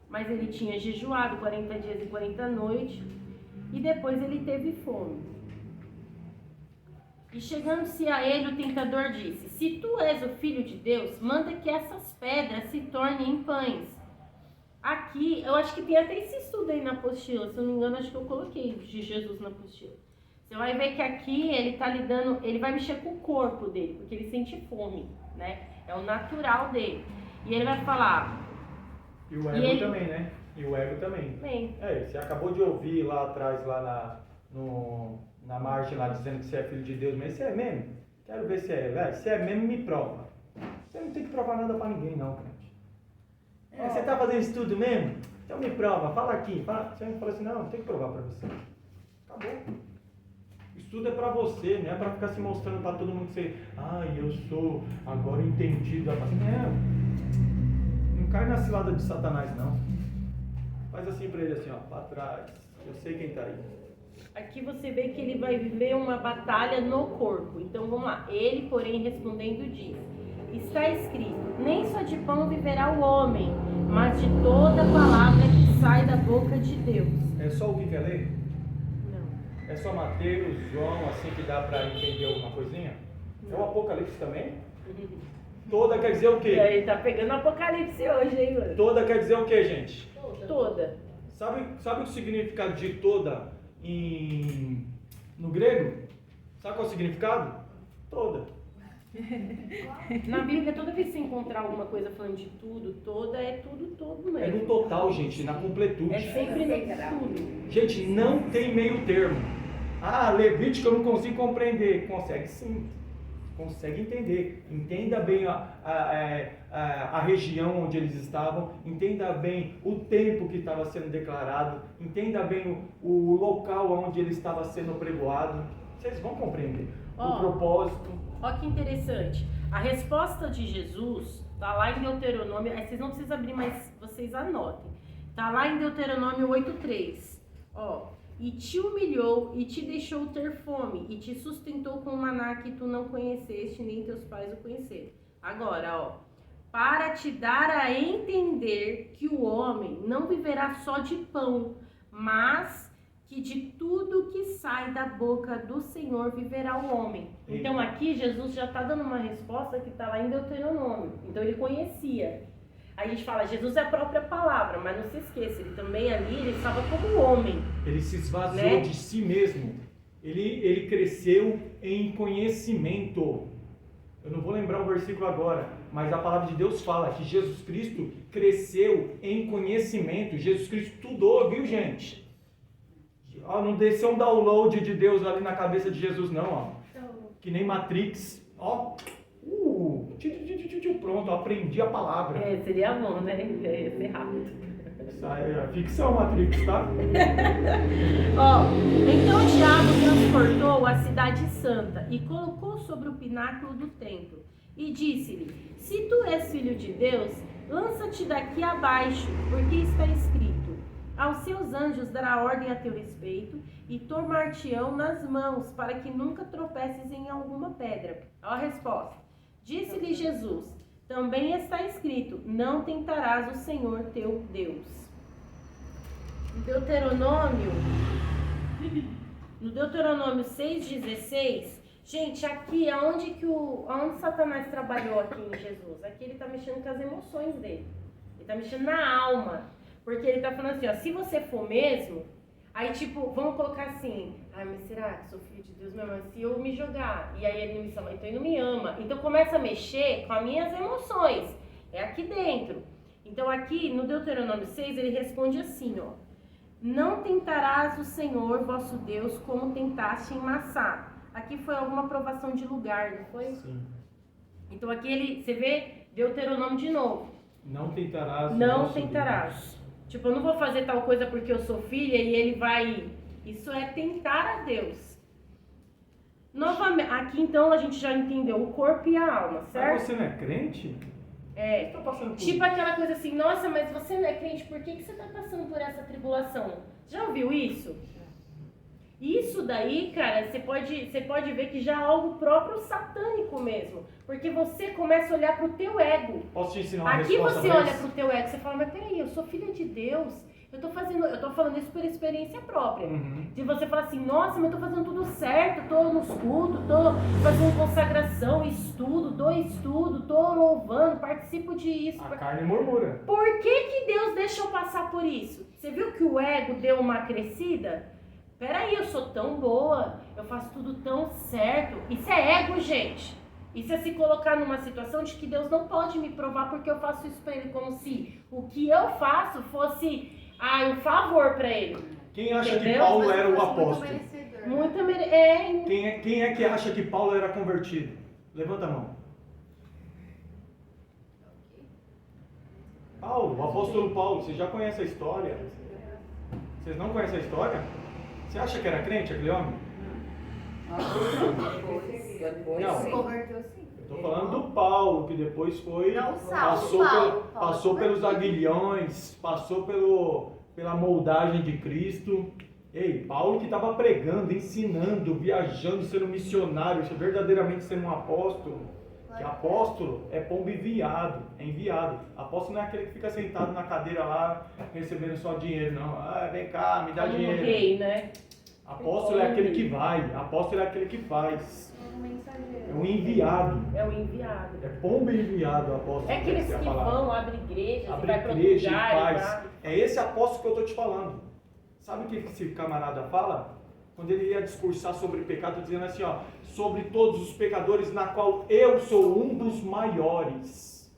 Mas ele tinha jejuado 40 dias e 40 noites e depois ele teve fome. E chegando-se a ele, o tentador disse: se tu és o Filho de Deus, manda que essas pedras se tornem em pães. Aqui, eu acho que tem até esse estudo aí na apostila, se eu não me engano, acho que eu coloquei de Jesus na apostila. Você vai ver que aqui ele tá lidando, ele vai mexer com o corpo dele, porque ele sente fome, né? É o natural dele. E ele vai falar... E o ego também, né? E o ego também. Bem. Você acabou de ouvir lá atrás, lá na margem, lá dizendo que você é filho de Deus, mas você é mesmo? Quero ver se é. Velho, se é mesmo, me prova. Você não tem que provar nada pra ninguém, não, crente. Você tá fazendo isso tudo mesmo? Então me prova, fala aqui. Você fala assim, não tem que provar pra você. Acabou. Isso tudo é pra você, não é pra ficar se mostrando pra todo mundo que você... eu sou agora entendido. Não cai na cilada de Satanás, não. Faz assim pra ele, assim, ó, pra trás. Eu sei quem tá aí. Aqui você vê que ele vai viver uma batalha no corpo. Então vamos lá. Ele, porém, respondendo, diz: está escrito, nem só de pão viverá o homem, mas de toda palavra que sai da boca de Deus. É só o que quer ler? Não. É só Mateus, João, assim que dá pra entender alguma coisinha? Não. É o Apocalipse também? Toda quer dizer o quê? E aí, tá pegando Apocalipse hoje, hein, mano? Toda quer dizer o quê, gente? Toda. Sabe o significado de toda no grego? Sabe qual é o significado? Toda. Na Bíblia, toda vez que você encontrar alguma coisa falando de tudo, toda, é tudo, todo mesmo. É no total, gente, na completude. É sempre no tudo. Gente, não tem meio termo. Levítico eu não consigo compreender. Consegue sim. Consegue entender. Entenda bem a região onde eles estavam, entenda bem o tempo que estava sendo declarado, entenda bem o local onde ele estava sendo pregoado. Vocês vão compreender o propósito. Olha que interessante. A resposta de Jesus está lá em Deuteronômio. Vocês não precisam abrir, mas vocês anotem. Está lá em Deuteronômio 8:3. E te humilhou e te deixou ter fome e te sustentou com um maná que tu não conheceste, nem teus pais o conheceram. Agora, para te dar a entender que o homem não viverá só de pão, mas que de tudo que sai da boca do Senhor viverá o homem. Então aqui Jesus já está dando uma resposta que está lá em Deuteronômio. Então ele conhecia. A gente fala, Jesus é a própria palavra, mas não se esqueça, ele também ali, ele estava como homem. Ele se esvaziou de si mesmo. Ele cresceu em conhecimento. Eu não vou lembrar o versículo agora, mas a palavra de Deus fala que Jesus Cristo cresceu em conhecimento. Jesus Cristo estudou, viu, gente? Não desceu um download de Deus ali na cabeça de Jesus, não. Que nem Matrix. Pronto, aprendi a palavra. Seria bom, né? Ia ser rápido. É ficção, Matrix, tá? Então o diabo transportou a cidade santa e colocou sobre o pináculo do templo e disse-lhe: se tu és filho de Deus, lança-te daqui abaixo, porque está escrito: aos seus anjos dará ordem a teu respeito e tomar-te-ão nas mãos, para que nunca tropeces em alguma pedra. Olha a resposta. Disse-lhe Jesus: também está escrito: não tentarás o Senhor teu Deus. No Deuteronômio 6,16, gente, aqui aonde Satanás trabalhou aqui em Jesus? Aqui ele está mexendo com as emoções dele. Ele está mexendo na alma. Porque ele está falando assim, se você for mesmo, aí vamos colocar assim, mas será que sou filho de Deus mesmo? Se eu me jogar, e aí ele não me ama, então ele não me ama. Então começa a mexer com as minhas emoções. É aqui dentro. Então aqui no Deuteronômio 6 ele responde assim, não tentarás o Senhor vosso Deus como tentaste em Massá. Aqui foi alguma provação de lugar, não foi? Sim. Então aqui você vê Deuteronômio de novo. Não tentarás. Não tentarás. Deus. Eu não vou fazer tal coisa porque eu sou filha e ele vai... Isso é tentar a Deus. Novamente, aqui então a gente já entendeu o corpo e a alma, certo? Mas você não é crente? É. Você tá passando por tipo aquela coisa assim, nossa, mas você não é crente, por que você está passando por essa tribulação? Já ouviu isso? Isso daí, cara, você pode ver que já é algo próprio satânico mesmo. Porque você começa a olhar pro teu ego. Posso te ensinar uma Aqui resposta você pra olha isso? pro teu ego, você fala, mas peraí, eu sou filha de Deus. Eu tô falando isso por experiência própria. Uhum. Se você fala assim, nossa, mas eu tô fazendo tudo certo, tô nos cultos, tô fazendo consagração, estudo, tô louvando, participo disso. A carne murmura. Por que Deus deixa eu passar por isso? Você viu que o ego deu uma crescida? Peraí, eu sou tão boa, eu faço tudo tão certo. Isso é ego, gente. Isso é se colocar numa situação de que Deus não pode me provar porque eu faço isso pra Ele, como se o que eu faço fosse um favor pra Ele. Quem acha que Entendeu? Paulo Mas era o fosse muito apóstolo? merecedor. Muito Quem é que acha que Paulo era convertido? Levanta a mão. Paulo, o apóstolo Paulo, você já conhece a história? Vocês não conhecem a história? Você acha que era crente aquele homem? Depois, Não. Se converteu sim. Estou falando do Paulo, que depois foi. Não, Saulo, Paulo Passou pelos convertido. aguilhões, passou pela moldagem de Cristo. Ei, Paulo que estava pregando, ensinando, viajando, sendo missionário, verdadeiramente sendo um apóstolo. Que apóstolo é pombo enviado, é enviado. Apóstolo não é aquele que fica sentado na cadeira lá, recebendo só dinheiro, não. Vem cá, me dá como um dinheiro. rei, né? Apóstolo é aquele que vai, apóstolo é aquele que faz. Um mensageiro. É um enviado. É o enviado. É pombo enviado, apóstolo. É aqueles essa é a que palavra. vão, abrem igrejas, Abre vai para outro igreja e lugar. faz. É esse apóstolo que eu estou te falando. Sabe o que esse camarada fala? Quando ele ia discursar sobre pecado, dizendo assim, ó, sobre todos os pecadores, na qual eu sou um dos maiores.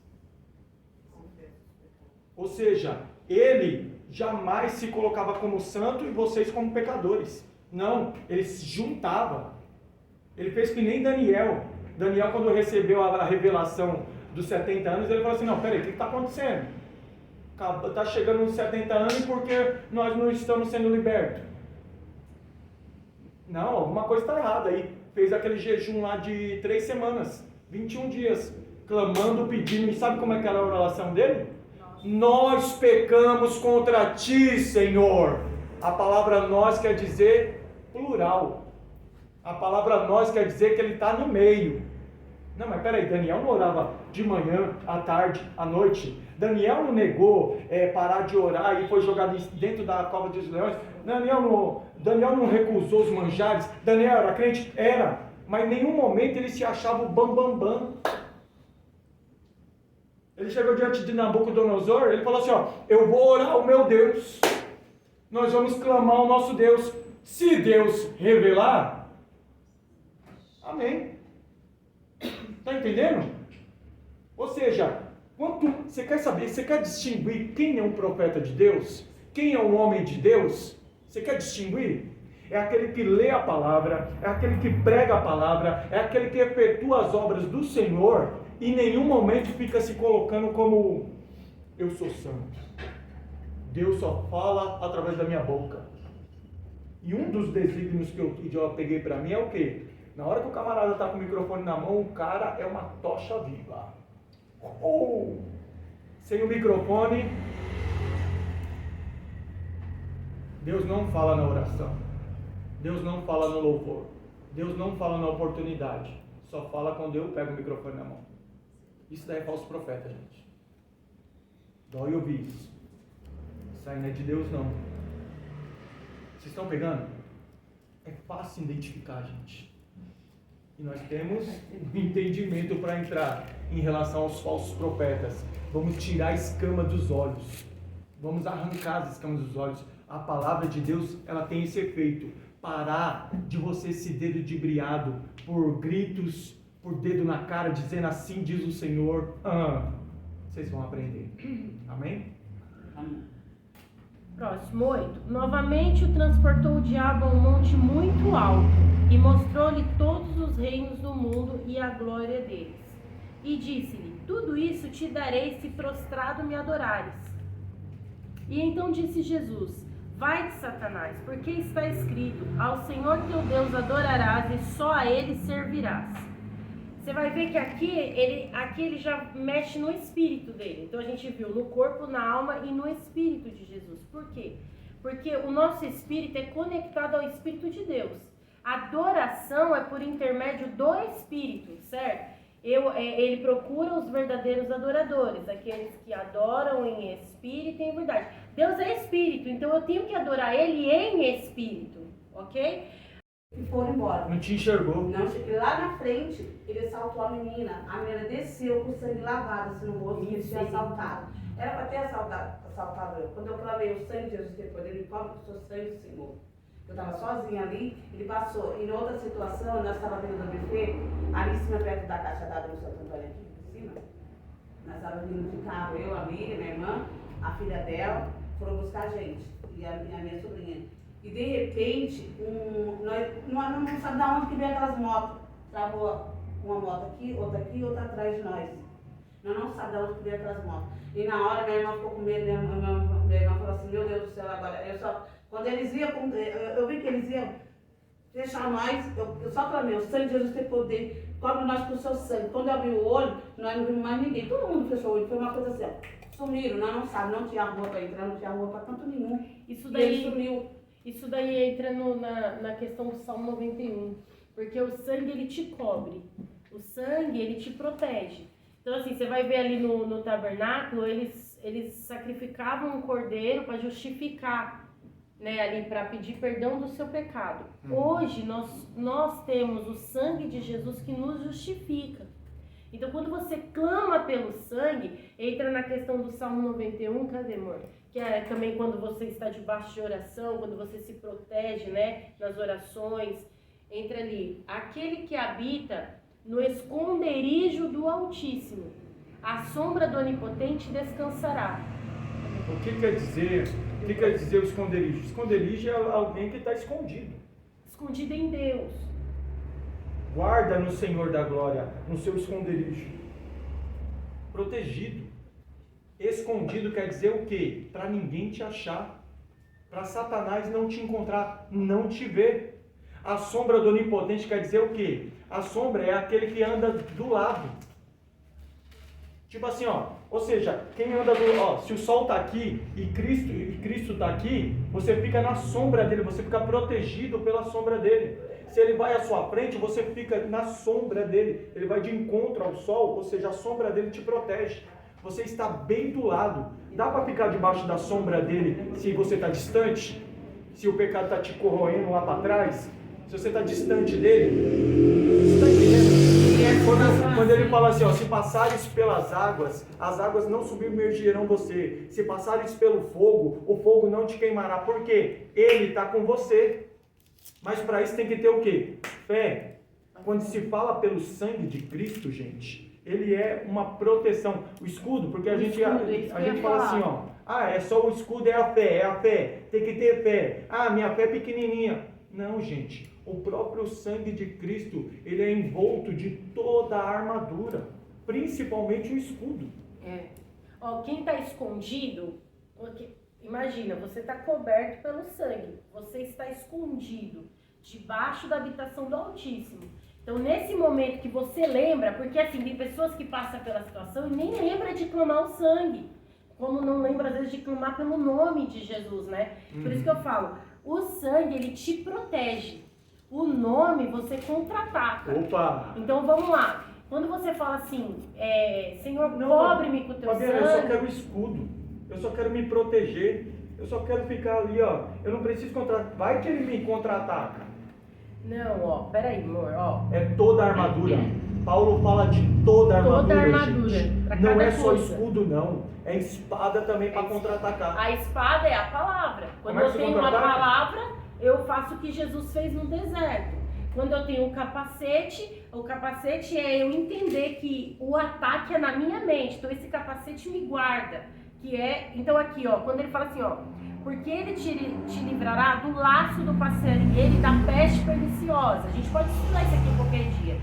Ou seja, ele jamais se colocava como santo e vocês como pecadores. Não, ele se juntava. Ele fez que nem Daniel. Daniel, quando recebeu a revelação dos 70 anos, ele falou assim, não, peraí, o que está acontecendo? Está chegando nos 70 anos porque nós não estamos sendo libertos. Não, alguma coisa está errada aí. Fez aquele jejum lá de 3 semanas, 21 dias, clamando, pedindo. E sabe como é que era a oração dele? Nós pecamos contra ti, Senhor. A palavra nós quer dizer plural. A palavra nós quer dizer que ele está no meio. Não, mas peraí, Daniel não orava de manhã, à tarde, à noite. Daniel não negou parar de orar e foi jogado dentro da cova dos leões. Daniel não recusou os manjares. Daniel era crente? Era. Mas em nenhum momento ele se achava o bambambam. Ele chegou diante de Nabucodonosor, ele falou assim, ó, eu vou orar ao meu Deus. Nós vamos clamar ao nosso Deus. Se Deus revelar, amém. Está entendendo? Ou seja, você quer saber, você quer distinguir quem é um profeta de Deus? Quem é um homem de Deus? Você quer distinguir? É aquele que lê a palavra, é aquele que prega a palavra, é aquele que efetua as obras do Senhor e em nenhum momento fica se colocando como eu sou santo. Deus só fala através da minha boca. E um dos desígnios que eu peguei para mim é o quê? Na hora que o camarada está com o microfone na mão, o cara é uma tocha viva. Sem o microfone, Deus não fala na oração. Deus não fala no louvor. Deus não fala na oportunidade. Só fala quando eu pego o microfone na mão. Isso daí é falso profeta, gente. Dói ouvir isso. Isso aí não é de Deus, não. Vocês estão pegando? É fácil identificar, gente. E nós temos um entendimento para entrar em relação aos falsos profetas. Vamos tirar a escama dos olhos. Vamos arrancar as escamas dos olhos. A palavra de Deus, ela tem esse efeito. Parar de você se dedubriado por gritos, por dedo na cara, dizendo assim diz o Senhor. Vocês vão aprender. Amém? Amém. Próximo 8. Novamente o transportou o diabo a um monte muito alto e mostrou-lhe todos os reinos do mundo e a glória deles. E disse-lhe, tudo isso te darei se prostrado me adorares. E então disse Jesus, vai-te, Satanás, porque está escrito, ao Senhor teu Deus adorarás e só a Ele servirás. Você vai ver que aqui ele já mexe no espírito dele. Então a gente viu no corpo, na alma e no espírito de Jesus. Por quê? Porque o nosso espírito é conectado ao Espírito de Deus. Adoração é por intermédio do Espírito, certo? Ele procura os verdadeiros adoradores, aqueles que adoram em espírito e em verdade. Deus é espírito, então eu tenho que adorar Ele em espírito, ok? E foram embora. Não te enxergou. Não, lá na frente, ele assaltou a menina desceu com o sangue lavado assim no rosto, que ele tinha assaltado. Era para ter assaltado eu. Quando eu clamei o sangue de Jesus, que poder me cobre com o seu sangue, Senhor. Eu estava sozinha ali, ele passou. Em outra situação, nós estávamos vindo do buffet, ali em cima, perto da caixa d'água no Santo Antônio, aqui em cima. Nós estávamos vindo de carro, eu, a Miriam, minha irmã, a filha dela, foram buscar a gente, e a minha sobrinha. E de repente, nós não sabemos de onde que veio aquelas motos. Travou uma moto aqui, outra atrás de nós. Nós não sabemos de onde que veio aquelas motos. E na hora minha irmã ficou com medo, minha irmã falou assim, meu Deus do céu, agora, quando eles iam, eu vi que eles iam fechar nós, eu só clamei, o sangue de Jesus tem poder, cobre nós com o seu sangue. Quando eu abri o olho, nós não vimos mais ninguém, todo mundo fechou o olho, foi uma coisa assim, ó, sumiram, nós não sabemos, não tinha rua para entrar, não tinha rua para canto nenhum. Isso daí entra na questão do Salmo 91, porque o sangue ele te cobre, o sangue ele te protege. Então assim, você vai ver ali no tabernáculo, eles sacrificavam um cordeiro para justificar, né, ali para pedir perdão do seu pecado. Hoje nós temos o sangue de Jesus que nos justifica. Então quando você clama pelo sangue, entra na questão do Salmo 91, cadê, amor? Que é também quando você está debaixo de oração, quando você se protege, né, nas orações, entra ali. Aquele que habita no esconderijo do Altíssimo, a sombra do Onipotente descansará. O que quer dizer o esconderijo? Esconderijo é alguém que está escondido. Escondido em Deus. Guarda no Senhor da glória, no seu esconderijo. Protegido. Escondido quer dizer o quê? Para ninguém te achar. Para Satanás não te encontrar, não te ver. A sombra do Onipotente quer dizer o quê? A sombra é aquele que anda do lado. Tipo assim, ó. Ou seja, quem anda se o sol está aqui e Cristo está aqui, você fica na sombra dele, você fica protegido pela sombra dele. Se ele vai à sua frente, você fica na sombra dele. Ele vai de encontro ao sol, ou seja, a sombra dele te protege. Você está bem do lado. Dá para ficar debaixo da sombra dele se você está distante? Se o pecado está te corroendo lá para trás? Se você está distante dele? Você está entendendo? Quando ele fala assim, ó, se passares pelas águas, as águas não submergirão você. Se passares pelo fogo, o fogo não te queimará. Por quê? Ele está com você. Mas para isso tem que ter o quê? Fé. Quando se fala pelo sangue de Cristo, gente, ele é uma proteção. O escudo, porque a gente fala assim, ó, é só o escudo, é a fé, tem que ter fé. Minha fé é pequenininha. Não, gente, o próprio sangue de Cristo, ele é envolto de toda a armadura, principalmente o escudo. Quem está escondido, imagina, você está coberto pelo sangue, você está escondido debaixo da habitação do Altíssimo. Então, nesse momento que você lembra, porque assim, tem pessoas que passam pela situação e nem lembra de clamar o sangue, como não lembra às vezes de clamar pelo nome de Jesus, né? Por isso que eu falo, o sangue, ele te protege. O nome, você contra-ataca. Opa! Então, vamos lá. Quando você fala assim, Senhor, cobre-me com o teu Fabiana, sangue. eu só quero escudo. Eu só quero me proteger. Eu só quero ficar ali, ó. Eu não preciso contra-atacar. Vai que ele me contra-ataca. Não, peraí, amor, É toda a armadura. Paulo fala de toda a armadura, gente. Não é só escudo, não. É espada também para contra-atacar. A espada é a palavra. Quando eu tenho uma palavra, eu faço o que Jesus fez no deserto. Quando eu tenho o capacete é eu entender que o ataque é na minha mente. Então esse capacete me guarda. Então aqui, ó, quando ele fala assim, ó, porque ele te livrará do laço do passarinheiro e da peste perniciosa. A gente pode estudar isso aqui qualquer dia.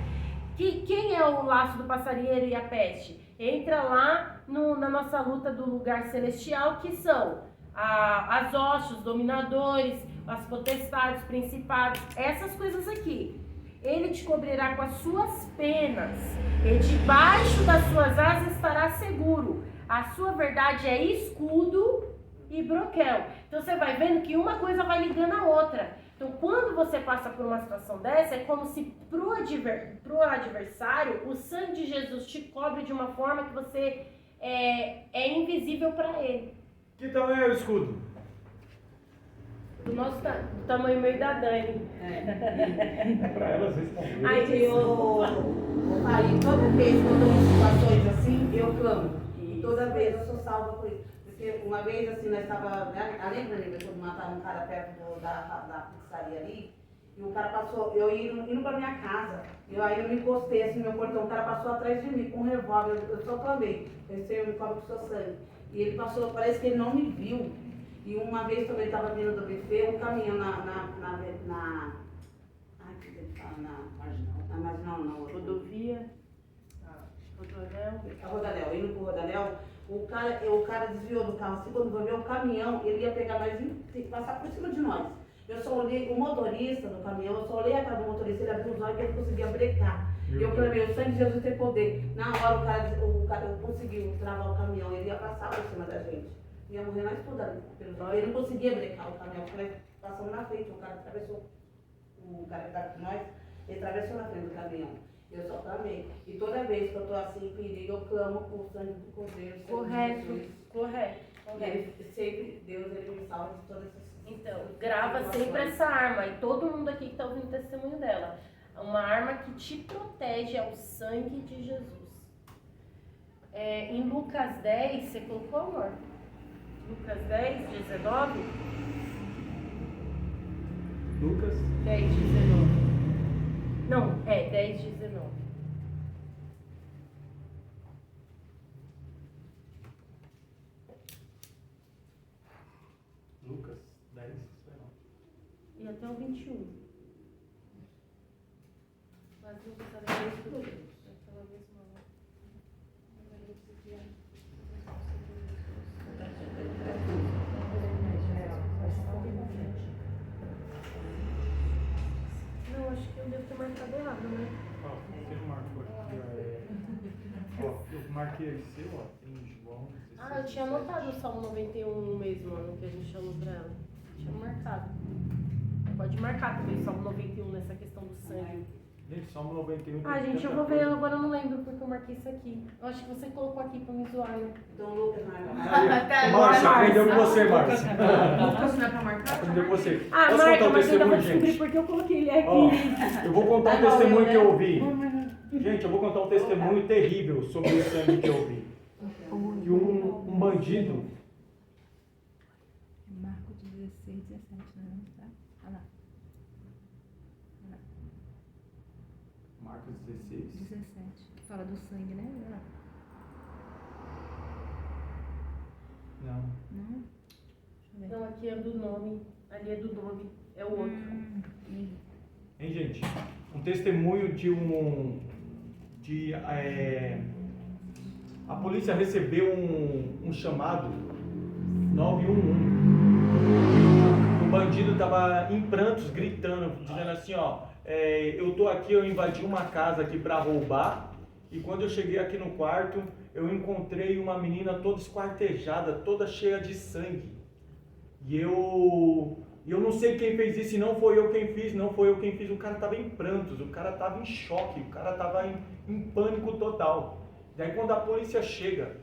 Quem é o laço do passarinheiro e a peste? Entra lá na nossa luta do lugar celestial, que são as hostes, os dominadores, as potestades, principados, essas coisas aqui. Ele te cobrirá com as suas penas, e debaixo das suas asas estará seguro. A sua verdade é escudo e broquel. Então você vai vendo que uma coisa vai ligando a outra. Então quando você passa por uma situação dessa, é como se pro adversário o sangue de Jesus te cobre de uma forma que você é invisível para ele. Que tamanho é o escudo? Do nosso do tamanho meio da Dani. É pra elas responderem. Ai, Aí toda vez que eu estou em situações assim, eu clamo. E toda vez eu sou salva por isso. Porque uma vez assim, nós estávamos, lembra quando mataram um cara perto da pizzaria ali? E o cara passou, eu indo pra minha casa, aí eu me encostei assim no meu portão, o cara passou atrás de mim com um revólver, eu só clamei, pensei, eu me cobre com seu sangue. E ele passou, parece que ele não me viu. E uma vez também estava vindo do buffet, um caminhão na marginal, não. Rodovia. Rodanel, indo pro Rodanel, o cara desviou do carro, assim, quando veio o caminhão, ele ia pegar nós e passar por cima de nós. Eu só olhei, o motorista do caminhão, eu só olhei a cara do motorista, ele abriu os olhos e ele conseguia brecar. E eu falei, o sangue de Jesus tem poder. Na hora o cara conseguiu travar o caminhão, ele ia passar por cima da gente. Ia morrer nós tudo ali. Ele não conseguia brecar o caminhão, porque passamos na frente, o cara atravessou, o cara que estava com nós, ele atravessou na frente do caminhão. Eu só clamei. E toda vez que eu estou assim, em perigo, eu clamo por sangue do Cordeiro. Correto. Ele, sempre, Deus, ele me salva de todas essas. Então, grava sempre essa arma. E todo mundo aqui que está ouvindo o testemunho dela. Uma arma que te protege é o sangue de Jesus. Em Lucas 10, você colocou, amor? Lucas 10, 19? Lucas 10, 19. Não, 10, 19. Lucas 10, 19. E até o 21. Mas eu gostaria de tudo. Aquela mesma hora. Não, acho que eu devo ter marcado errado, né? Você não marcou aqui, eu marquei aí seu, tem João 16. Eu tinha anotado o Salmo 91 mesmo, ano que a gente chamou pra ela. Tinha marcado. Pode marcar também o Salmo 91 nessa questão do sangue. Gente, Salmo 91. Gente, eu vou ver, agora eu não lembro porque eu marquei isso aqui. Eu acho que você colocou aqui pra me zoar, né? Então, Lucas, Márcia, aprendeu com você, Márcia. Lucas não é pra marcar? Aprendeu com você. Posso Marca, contar um mas eu ainda vou testemunho, descobrir gente? porque eu coloquei ele aqui. Eu vou contar um testemunho que eu ouvi. Gente, eu vou contar um testemunho terrível sobre o sangue que eu ouvi. Que um bandido. Marcos 16, 17, né? Tá? Olha lá. Marcos 16. 17. Fala do sangue, né? Olha lá. Não. Não? Deixa eu ver. Não, aqui é do nome. Ali é do nome. É o outro. Hein, gente? Um testemunho a polícia recebeu um chamado 911. O bandido estava em prantos, gritando, dizendo assim, eu tô aqui, eu invadi uma casa aqui para roubar, e quando eu cheguei aqui no quarto, eu encontrei uma menina toda esquartejada, toda cheia de sangue. E eu não sei quem fez isso, e não foi eu quem fiz, o cara estava em prantos, o cara estava em choque, o cara estava em pânico total. Daí quando a polícia chega,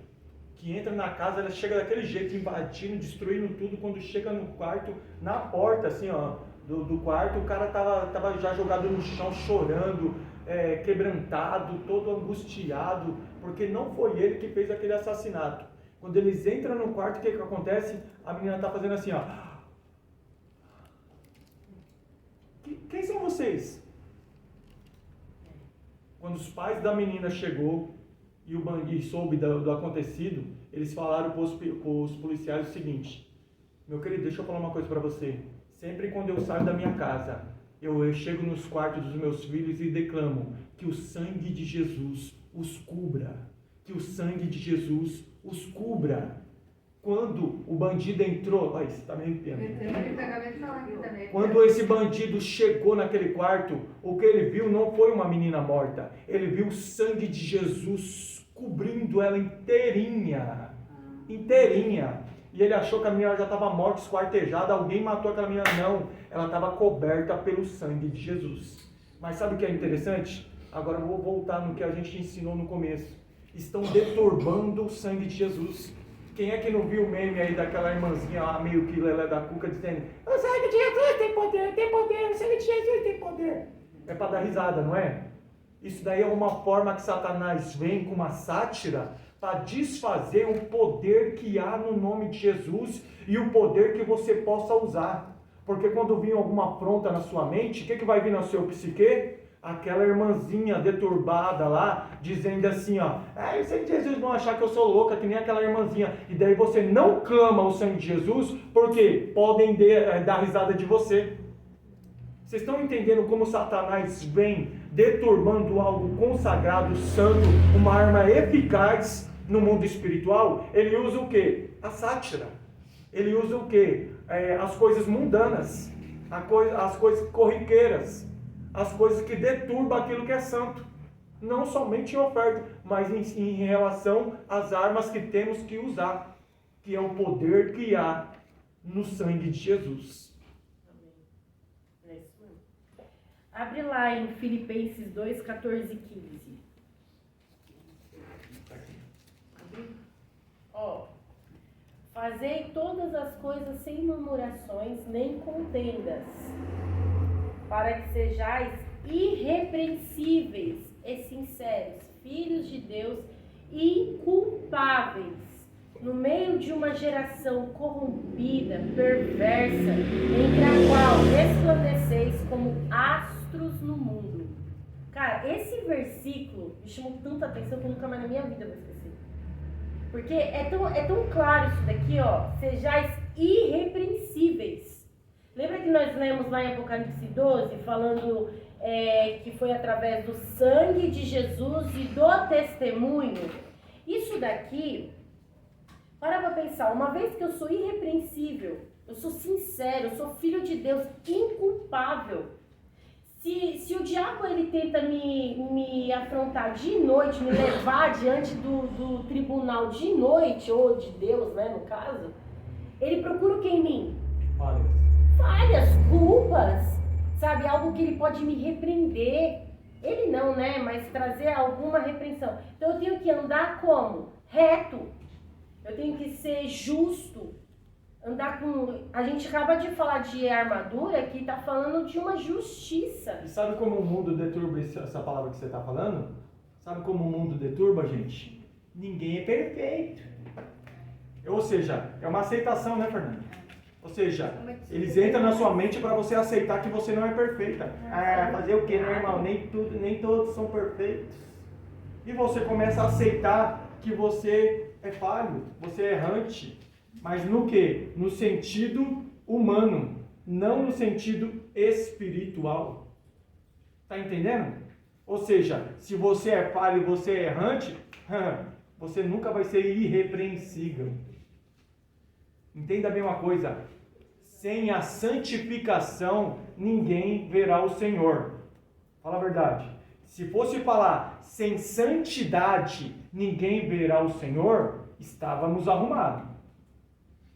que entra na casa, ela chega daquele jeito, invadindo, destruindo tudo. Quando chega no quarto, na porta assim, do quarto, o cara tava já jogado no chão, chorando, quebrantado, todo angustiado, porque não foi ele que fez aquele assassinato. Quando eles entram no quarto, o que acontece? A menina tá fazendo assim, Quem são vocês? Quando os pais da menina chegou e soube do acontecido, eles falaram para os policiais o seguinte: meu querido, deixa eu falar uma coisa para você. Sempre quando eu saio da minha casa, eu chego nos quartos dos meus filhos e declamo que o sangue de Jesus os cubra. Que o sangue de Jesus os cubra. Quando o bandido entrou, você está me arrepiando. Quando esse bandido chegou naquele quarto, o que ele viu não foi uma menina morta. Ele viu o sangue de Jesus cobrindo ela inteirinha. e ele achou que a menina já estava morta, esquartejada, alguém matou aquela menina. Não, ela estava coberta pelo sangue de Jesus. Mas sabe o que é interessante? Agora eu vou voltar no que a gente ensinou no começo. Estão deturbando o sangue de Jesus. Quem é que não viu o meme aí daquela irmãzinha lá, meio que lelé da cuca, dizendo: o sangue de Jesus tem poder, o sangue de Jesus tem poder. É para dar risada, não é? Isso daí é uma forma que Satanás vem com uma sátira para desfazer o poder que há no nome de Jesus e o poder que você possa usar. Porque quando vir alguma afronta na sua mente, o que vai vir no seu psique? Aquela irmãzinha deturbada lá, dizendo assim, ó: o sangue de Jesus vão achar que eu sou louca, que nem aquela irmãzinha. E daí você não clama o sangue de Jesus, porque podem dar risada de você. Vocês estão entendendo como Satanás vem deturbando algo consagrado, santo, uma arma eficaz no mundo espiritual? Ele usa o quê? A sátira. Ele usa o quê? As coisas mundanas, as coisas corriqueiras, as coisas que deturbam aquilo que é santo. Não somente em oferta, mas em relação às armas que temos que usar, que é o poder que há no sangue de Jesus. Abre lá em Filipenses 2, 14 e 15. Fazei todas as coisas sem murmurações nem contendas, para que sejais irrepreensíveis e sinceros, filhos de Deus, inculpáveis, no meio de uma geração corrompida, perversa, entre a qual resplandeceis como astros no mundo. Cara, esse versículo me chamou tanta atenção que eu nunca mais na minha vida vou esquecer. Porque é tão claro isso daqui, ó. Sejais irrepreensíveis. Lembra que nós lemos lá em Apocalipse 12, falando que foi através do sangue de Jesus e do testemunho? Isso daqui, para pensar, uma vez que eu sou irrepreensível, eu sou sincero, eu sou filho de Deus, inculpável. Se o diabo ele tenta me afrontar de noite, me levar diante do tribunal de noite, ou de Deus, né, no caso, ele procura o que em mim? Falhas, culpas, sabe? Algo que ele pode me repreender. Ele não, né? Mas trazer alguma repreensão. Então eu tenho que andar como? Reto. Eu tenho que ser justo. Andar com... A gente acaba de falar de armadura, que está falando de uma justiça. E sabe como o mundo deturba essa palavra que você está falando? Sabe como o mundo deturba, gente? Ninguém é perfeito. Ou seja, é uma aceitação, né, Fernanda? Ou seja, eles entram na sua mente para você aceitar que você não é perfeita. Fazer o quê, né, irmão? Nem todos são perfeitos. E você começa a aceitar que você é falho, você é errante. Mas no quê? No sentido humano, não no sentido espiritual. Tá entendendo? Ou seja, se você é falho e você é errante, você nunca vai ser irrepreensível. Entenda bem uma coisa: sem a santificação, ninguém verá o Senhor. Fala a verdade. Se fosse falar sem santidade, ninguém verá o Senhor, estávamos arrumados.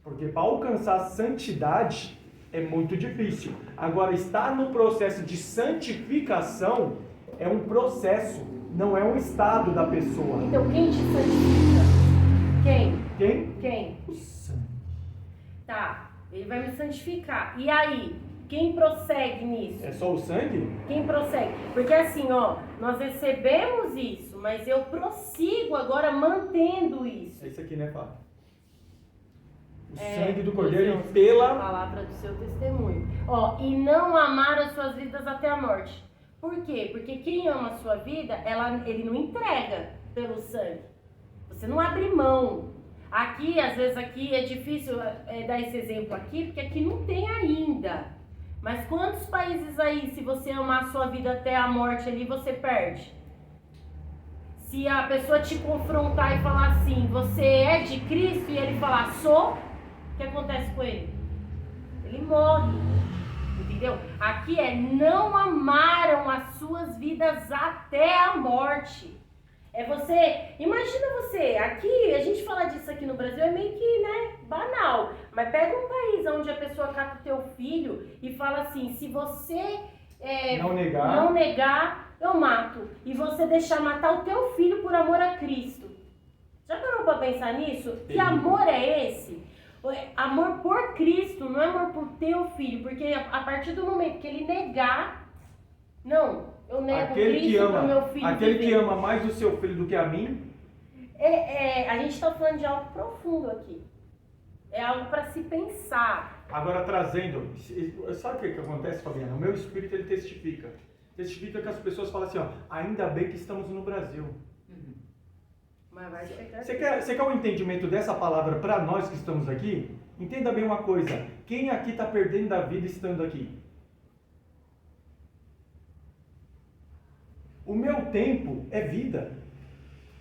Porque para alcançar a santidade é muito difícil. Agora, estar no processo de santificação é um processo, não é um estado da pessoa. Então, quem te santifica? Quem? O sangue. Tá, ele vai me santificar. E aí? Quem prossegue nisso? É só o sangue? Quem prossegue? Porque assim, ó, nós recebemos isso, mas eu prossigo agora mantendo isso. É isso aqui, né, Fábio? O É, sangue do Cordeiro Deus, pela... a palavra do seu testemunho. Ó, e não amar as suas vidas até a morte. Por quê? Porque quem ama a sua vida, ele não entrega pelo sangue. Você não abre mão. Aqui, às vezes aqui é difícil dar esse exemplo aqui, porque aqui não tem ainda. Mas quantos países aí, se você amar a sua vida até a morte ali, você perde? Se a pessoa te confrontar e falar assim, você é de Cristo, e ele falar, sou, o que acontece com ele? Ele morre, entendeu? Aqui não amaram as suas vidas até a morte. É você, imagina você, aqui, a gente fala disso aqui no Brasil é meio que, né, banal. Mas pega um país onde a pessoa cata o teu filho e fala assim, se você não negar, eu mato. E você deixar matar o teu filho por amor a Cristo. Já parou pra pensar nisso? Que amor é esse? Amor por Cristo, não é amor por teu filho. Porque a partir do momento que ele negar, não, eu nego Cristo pro meu filho. Aquele que ama mais o seu filho do que a mim. A gente está falando de algo profundo aqui. É algo para se pensar. Agora trazendo, sabe o que acontece, Fabiana? O meu espírito ele testifica. Testifica que as pessoas falam assim, ó, ainda bem que estamos no Brasil. Mas vai chegar. Você quer o entendimento dessa palavra para nós que estamos aqui? Entenda bem uma coisa. Quem aqui está perdendo a vida estando aqui? O meu tempo é vida.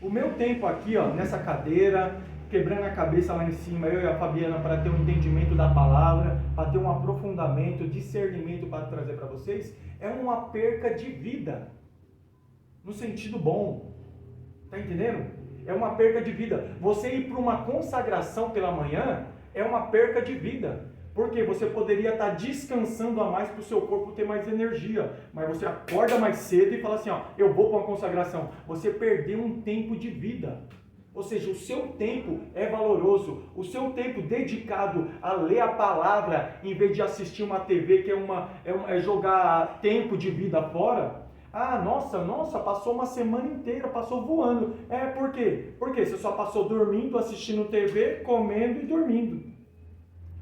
O meu tempo aqui, ó, nessa cadeira, quebrando a cabeça lá em cima, eu e a Fabiana, para ter um entendimento da palavra, para ter um aprofundamento, discernimento para trazer para vocês, é uma perca de vida. No sentido bom. Tá entendendo? É uma perca de vida. Você ir para uma consagração pela manhã é uma perca de vida. Porque você poderia estar descansando a mais para o seu corpo ter mais energia. Mas você acorda mais cedo e fala assim, ó, eu vou para uma consagração. Você perdeu um tempo de vida. Ou seja, o seu tempo é valoroso. O seu tempo dedicado a ler a palavra, em vez de assistir uma TV que é jogar tempo de vida fora. Ah, nossa, passou uma semana inteira, passou voando. Por quê? Porque você só passou dormindo, assistindo TV, comendo e dormindo.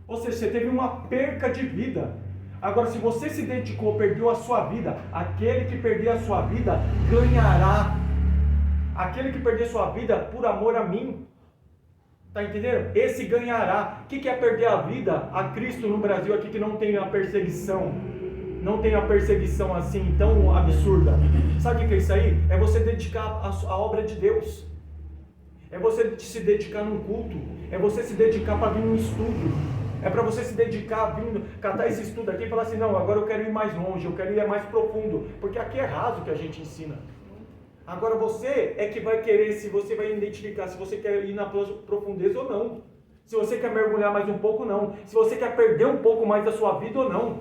Ou seja, você teve uma perca de vida. Agora, se você se dedicou, perdeu a sua vida, aquele que perder a sua vida ganhará. Aquele que perder a sua vida por amor a mim. Tá entendendo? Esse ganhará. O que é perder a vida a Cristo no Brasil aqui que não tem a perseguição? Não tem a perseguição assim tão absurda. Sabe o que é isso aí? É você dedicar a obra de Deus. É você se dedicar num culto. É você se dedicar para vir num estudo. É para você se dedicar, vindo, catar esse estudo aqui e falar assim, não, agora eu quero ir mais longe, eu quero ir mais profundo. Porque aqui é raso que a gente ensina. Agora você é que vai querer, se você vai identificar se você quer ir na profundeza ou não. Se você quer mergulhar mais um pouco ou não. Se você quer perder um pouco mais da sua vida ou não.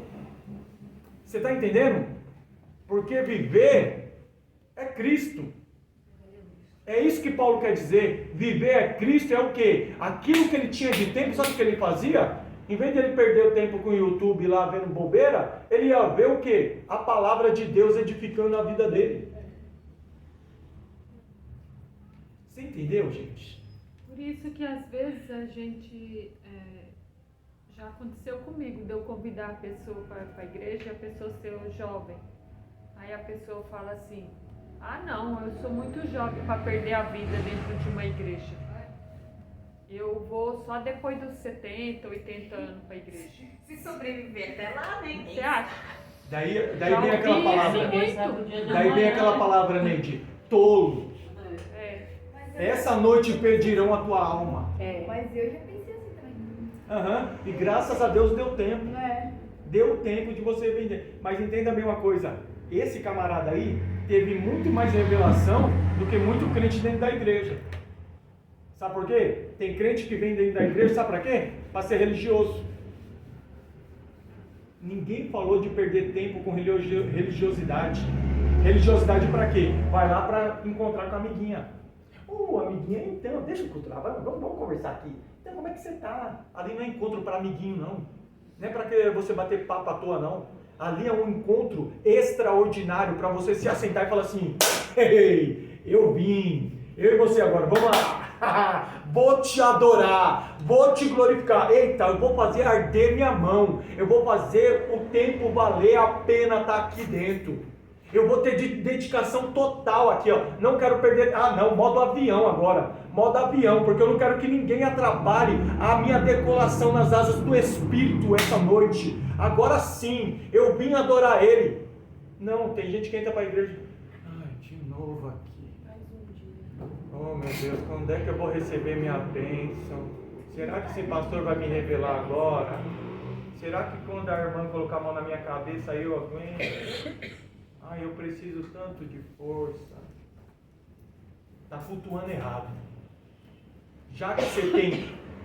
Você está entendendo? Porque viver é Cristo. É isso que Paulo quer dizer. Viver é Cristo é o quê? Aquilo que ele tinha de tempo, sabe o que ele fazia? Em vez de ele perder o tempo com o YouTube lá vendo bobeira, ele ia ver o quê? A palavra de Deus edificando a vida dele. Você entendeu, gente? Por isso que às vezes a gente... já aconteceu comigo, de eu convidar a pessoa para a igreja e a pessoa ser jovem. Aí a pessoa fala assim, ah não, eu sou muito jovem para perder a vida dentro de uma igreja. Eu vou só depois dos 70, 80 anos para a igreja. Se sobreviver até lá, né? Você acha? Daí vem aquela palavra. Muito. Daí vem aquela palavra, Neide, tolo. Essa noite pedirão a tua alma. Mas eu já pensei assim também. E graças a Deus deu tempo. Deu tempo de você vender. Mas entenda bem uma coisa. Esse camarada aí teve muito mais revelação do que muito crente dentro da igreja. Sabe por quê? Tem crente que vem dentro da igreja, sabe para quê? Para ser religioso. Ninguém falou de perder tempo com religiosidade. Religiosidade para quê? Vai lá para encontrar com a amiguinha. Amiguinha, então, deixa eu culturar, vamos conversar aqui. Então, como é que você tá? Ali não é encontro para amiguinho, não. Não é para que você bater papo à toa, não. Ali é um encontro extraordinário para você se assentar e falar assim, ei, eu vim, eu e você agora, vamos lá. Vou te adorar, vou te glorificar. Eita, eu vou fazer arder minha mão. Eu vou fazer o tempo valer a pena estar aqui dentro. Eu vou ter dedicação total aqui, ó. Não quero perder... modo avião agora. Modo avião, porque eu não quero que ninguém atrapalhe a minha decolação nas asas do Espírito essa noite. Agora sim, eu vim adorar Ele. Não, tem gente que entra para a igreja... de novo aqui. Oh, meu Deus, quando é que eu vou receber minha bênção? Será que esse pastor vai me revelar agora? Será que quando a irmã colocar a mão na minha cabeça eu aguento? Eu preciso tanto de força. Está flutuando errado. Já que você tem,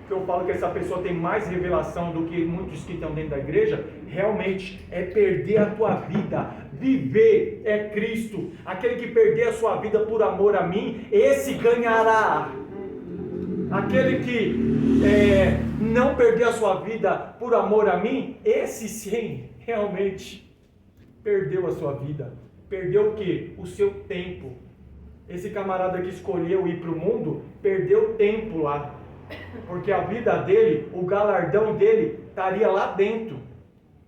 que eu falo que essa pessoa tem mais revelação do que muitos que estão dentro da igreja, realmente é perder a tua vida. Viver é Cristo. Aquele que perder a sua vida por amor a mim, esse ganhará. Aquele que não perder a sua vida por amor a mim, esse sim, realmente perdeu a sua vida. Perdeu o quê? O seu tempo. Esse camarada que escolheu ir para o mundo, perdeu tempo lá. Porque a vida dele, o galardão dele, estaria lá dentro.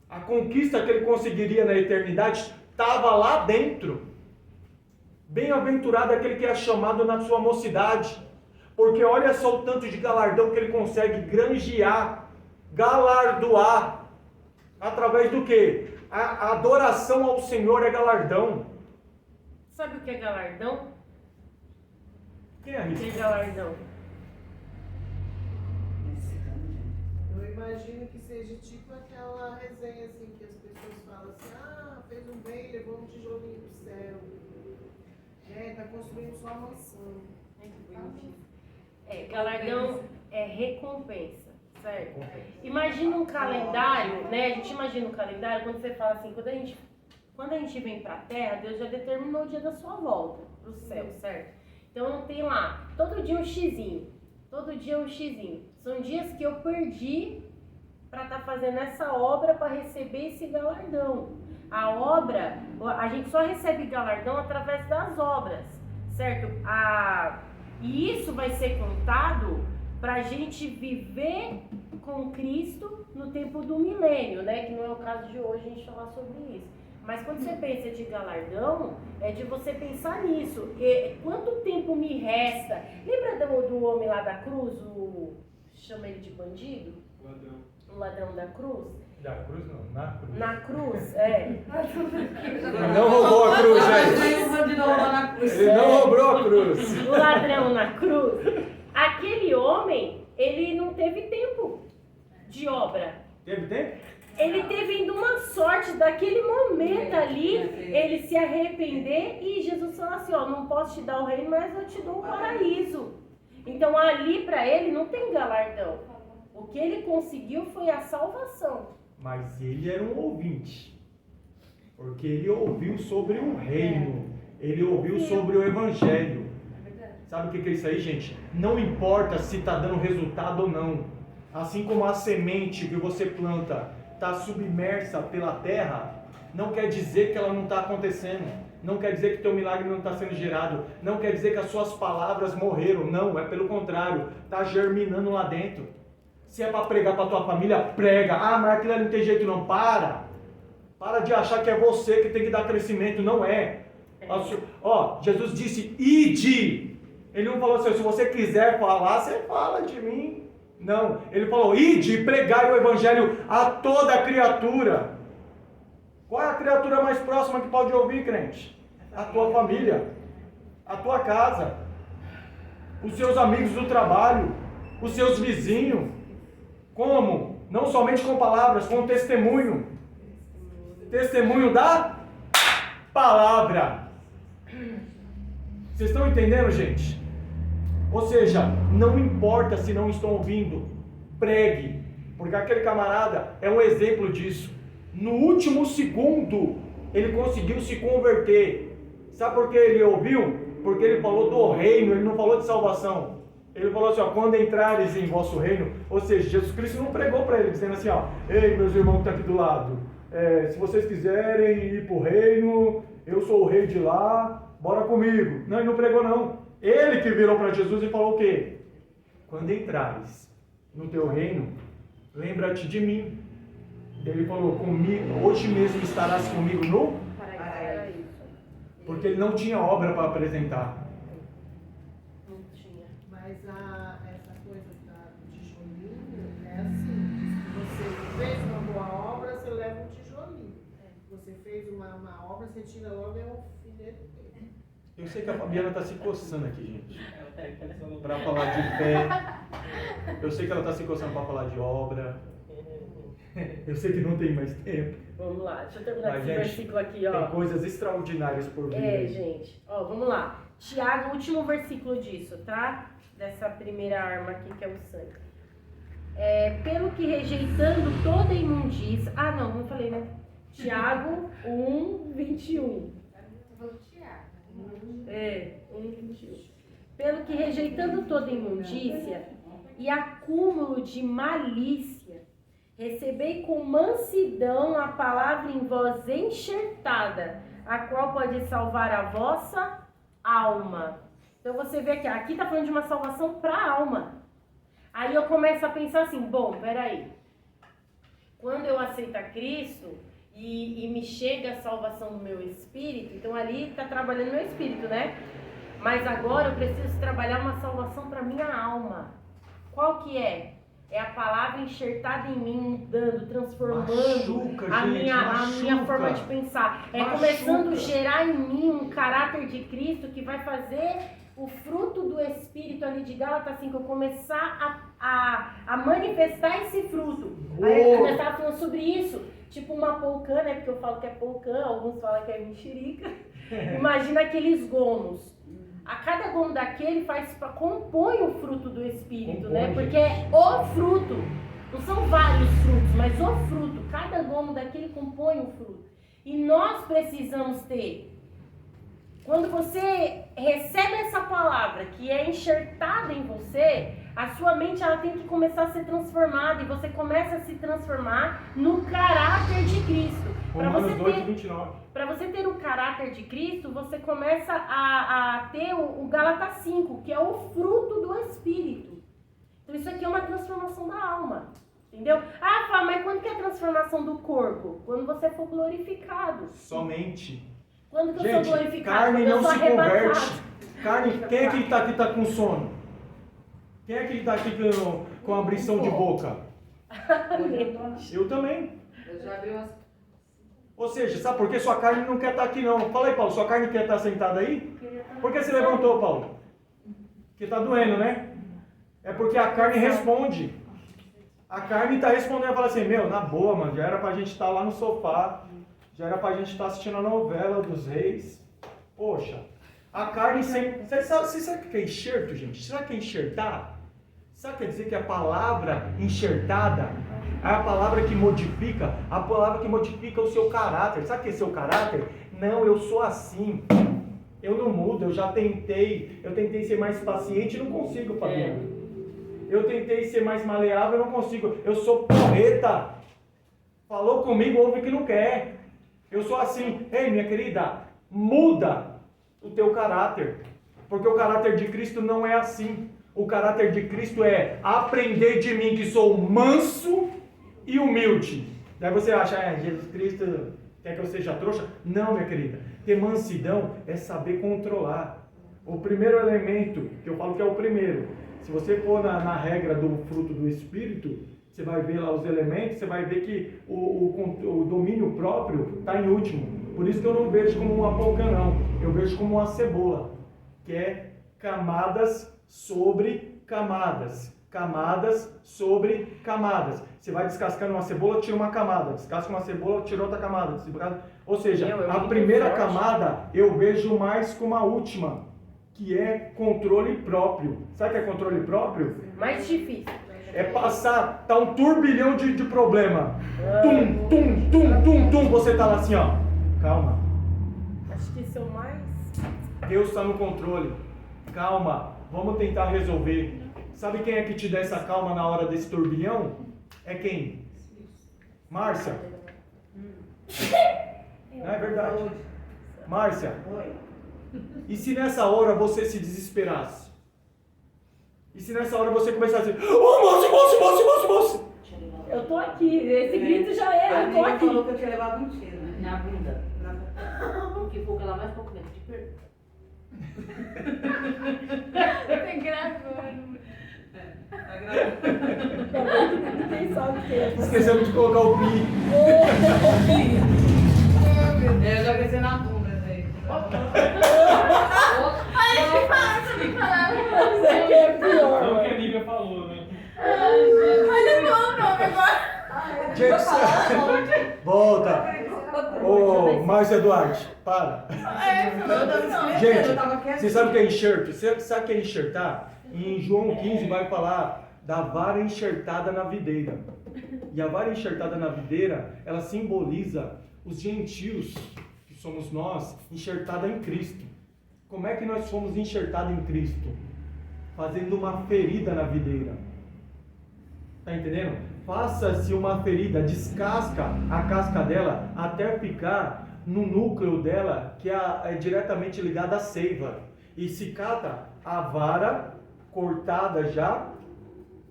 A conquista que ele conseguiria na eternidade, estava lá dentro. Bem-aventurado aquele que é chamado na sua mocidade. Porque olha só o tanto de galardão que ele consegue granjear, galardoar. Através do quê? A adoração ao Senhor é galardão. Sabe o que é galardão? Quem é O que é isso? galardão? Eu imagino que seja tipo aquela resenha assim que as pessoas falam assim, fez um bem, levou um tijolinho do céu. Tá construindo sua mansão. Galardão é recompensa, certo? Imagina um calendário, né? A gente imagina um calendário quando você fala assim, quando a gente vem para a Terra, Deus já determinou o dia da sua volta para o céu, certo? Então tem lá, todo dia um xizinho, todo dia um xizinho. São dias que eu perdi para estar fazendo essa obra para receber esse galardão. A obra, a gente só recebe galardão através das obras, certo? E isso vai ser contado para a gente viver com Cristo no tempo do milênio, né? Que não é o caso de hoje a gente falar sobre isso. Mas quando você pensa de galardão, é de você pensar nisso. Quanto tempo me resta? Lembra do homem lá da cruz, chama ele de bandido? O ladrão da cruz? Da cruz não, na cruz. Na cruz, é. Ele não roubou a cruz, gente. Ele não roubou a cruz. O ladrão na cruz. Aquele homem, ele não teve tempo de obra. Teve tempo? Ele teve ainda uma sorte daquele momento ali, ele se arrepender e Jesus falou assim, não posso te dar o reino, mas eu te dou o paraíso. Então ali para ele não tem galardão. O que ele conseguiu foi a salvação. Mas ele era um ouvinte. Porque ele ouviu sobre o reino. Ele ouviu sobre o evangelho. Sabe o que é isso aí, gente? Não importa se está dando resultado ou não. Assim como a semente que você planta está submersa pela terra, não quer dizer que ela não está acontecendo. Não quer dizer que teu milagre não está sendo gerado. Não quer dizer que as suas palavras morreram. Não, é pelo contrário. Está germinando lá dentro. Se é para pregar para tua família, prega. Mas aquilo ali não tem jeito não. Para de achar que é você que tem que dar crescimento. Não é. Jesus disse, ide. Ele não falou assim, se você quiser falar, você fala de mim. Não, ele falou, ide e pregai o evangelho a toda criatura. Qual é a criatura mais próxima que pode ouvir, crente? A tua família, a tua casa, os seus amigos do trabalho, os seus vizinhos. Como? Não somente com palavras, com testemunho. Testemunho da palavra. Vocês estão entendendo, gente? Ou seja, não importa se não estão ouvindo, pregue, porque aquele camarada é um exemplo disso. No último segundo, ele conseguiu se converter. Sabe por que ele ouviu? Porque ele falou do reino, ele não falou de salvação. Ele falou assim, quando entrares em vosso reino, ou seja, Jesus Cristo não pregou para ele, dizendo assim, ei, meus irmãos que estão aqui do lado, se vocês quiserem ir para o reino, eu sou o rei de lá, bora comigo. Não, ele não pregou não. Ele que virou para Jesus e falou o quê? Quando entrares no teu reino, lembra-te de mim. Ele falou, comigo, hoje mesmo estarás comigo no Paraíso. Porque ele não tinha obra para apresentar. Não tinha. Mas essa coisa do tijolinho é assim, se você fez uma boa obra, você leva um tijolinho. Você fez uma obra, você tira logo é um filete dele. Eu sei que a Fabiana está se coçando aqui, gente, para falar de fé. Eu sei que ela está se coçando para falar de obra. Eu sei que não tem mais tempo. Vamos lá, deixa eu terminar Mas, esse gente, versículo aqui, tem coisas extraordinárias por vir. Gente, vamos lá. Tiago, o último versículo disso, tá? Dessa primeira arma aqui, que é o sangue. Pelo que rejeitando toda imundícia... Ah, não falei, né? Tiago 1:21. Tiago. 1:21. Pelo que rejeitando toda imundícia e acúmulo de malícia, recebei com mansidão a palavra em vós enxertada, a qual pode salvar a vossa alma. Então você vê que aqui está falando de uma salvação para a alma. Aí eu começo a pensar assim, bom, peraí. Quando eu aceito a Cristo e me chega a salvação do meu espírito, então ali está trabalhando meu espírito, né? Mas agora eu preciso trabalhar uma salvação para minha alma. Qual que é? É a palavra enxertada em mim, mudando, transformando a minha forma de pensar. Começando a gerar em mim um caráter de Cristo que vai fazer o fruto do Espírito ali de Gálatas 5, eu começar a manifestar esse fruto. Aí eu estava falando sobre isso, tipo uma polcã, né? Porque eu falo que é polcã, alguns falam que é mexerica. Imagina aqueles gomos. A cada gomo daquele compõe o fruto do Espírito, né? Porque é o fruto. Não são vários frutos, mas o fruto. Cada gomo daquele compõe o fruto. E nós precisamos ter. Quando você recebe essa palavra que é enxertada em você, a sua mente ela tem que começar a ser transformada. E você começa a se transformar no caráter de Cristo. Para você ter o caráter de Cristo, você começa a ter o Gálatas 5, que é o fruto do Espírito. Então isso aqui é uma transformação da alma. Entendeu? Ah, Fá, mas quando que é a transformação do corpo? Quando você for glorificado. Somente. Quando que eu sou glorificado? Carne Quando eu não sou se arrebatado. converte. Carne, quem é que está com sono? Quem é que está aqui com abrição de boca? Eu também. Eu já vi umas... Ou seja, sabe por que sua carne não quer estar aqui não? Fala aí, Paulo, sua carne quer estar sentada aí? Por que você levantou, Paulo? Porque está doendo, né? É porque a carne responde. A carne está respondendo e fala assim, na boa, mano, já era pra gente estar lá no sofá, já era pra gente estar assistindo a novela dos reis. Poxa, a carne sempre... Você sabe o que é enxerto, gente? Será que é enxertar? Sabe o que quer dizer que a palavra enxertada é a palavra que modifica? A palavra que modifica o seu caráter. Sabe o que é seu caráter? Não, eu sou assim. Eu não mudo, eu já tentei. Eu tentei ser mais paciente e não consigo, Fabiano. Eu tentei ser mais maleável, eu não consigo. Eu sou porreta. Falou comigo, ouve que não quer. Eu sou assim. Ei, minha querida, muda o teu caráter. Porque o caráter de Cristo não é assim. O caráter de Cristo é aprender de mim que sou manso e humilde. Daí você acha, Jesus Cristo quer que eu seja trouxa? Não, minha querida. Ter mansidão é saber controlar. O primeiro elemento, que eu falo que é o primeiro, se você for na regra do fruto do Espírito, você vai ver lá os elementos, você vai ver que o domínio próprio está em último. Por isso que eu não vejo como uma polca, não. Eu vejo como uma cebola, que é camadas sobre camadas. Camadas sobre camadas. Você vai descascando uma cebola, tira uma camada. Descasca uma cebola, tira outra camada. Ou seja, a primeira camada eu vejo mais como a última, que é controle próprio. Sabe o que é controle próprio? Mais difícil. É passar, tá um turbilhão de problema. Tum, tum, tum, tum, tum. Você tá lá assim, ó. Calma. Acho que isso é o mais... Deus está no controle. Calma, vamos tentar resolver. Sabe quem é que te dá essa calma na hora desse turbilhão? É quem? Márcia. Não é verdade? Márcia. E se nessa hora você se desesperasse? E se nessa hora você começasse a dizer, moço! Eu tô aqui, esse grito já é, eu tô aqui. Falou que eu tinha levado um tiro, né? Na bunda. Porque foi ela mais pouco menos de pergunta. Tá gravando. Tá gravando. Ninguém sabe o que é. Esquecemos de colocar o pi. Eu já pensei na bunda, velho. Isso aqui é pior. Não que a Lívia falou, né? Olha o meu nome agora. Volta. Ô, Márcia Duarte, para. Gente, você sabe o que é enxerto? Você sabe o que é enxertar? Em João 15 vai falar da vara enxertada na videira. E a vara enxertada na videira, ela simboliza os gentios, que somos nós, enxertada em Cristo. Como é que nós fomos enxertados em Cristo? Fazendo uma ferida na videira. Tá entendendo? Faça-se uma ferida, descasca a casca dela até ficar no núcleo dela, que é diretamente ligado à seiva. E se cata a vara cortada já,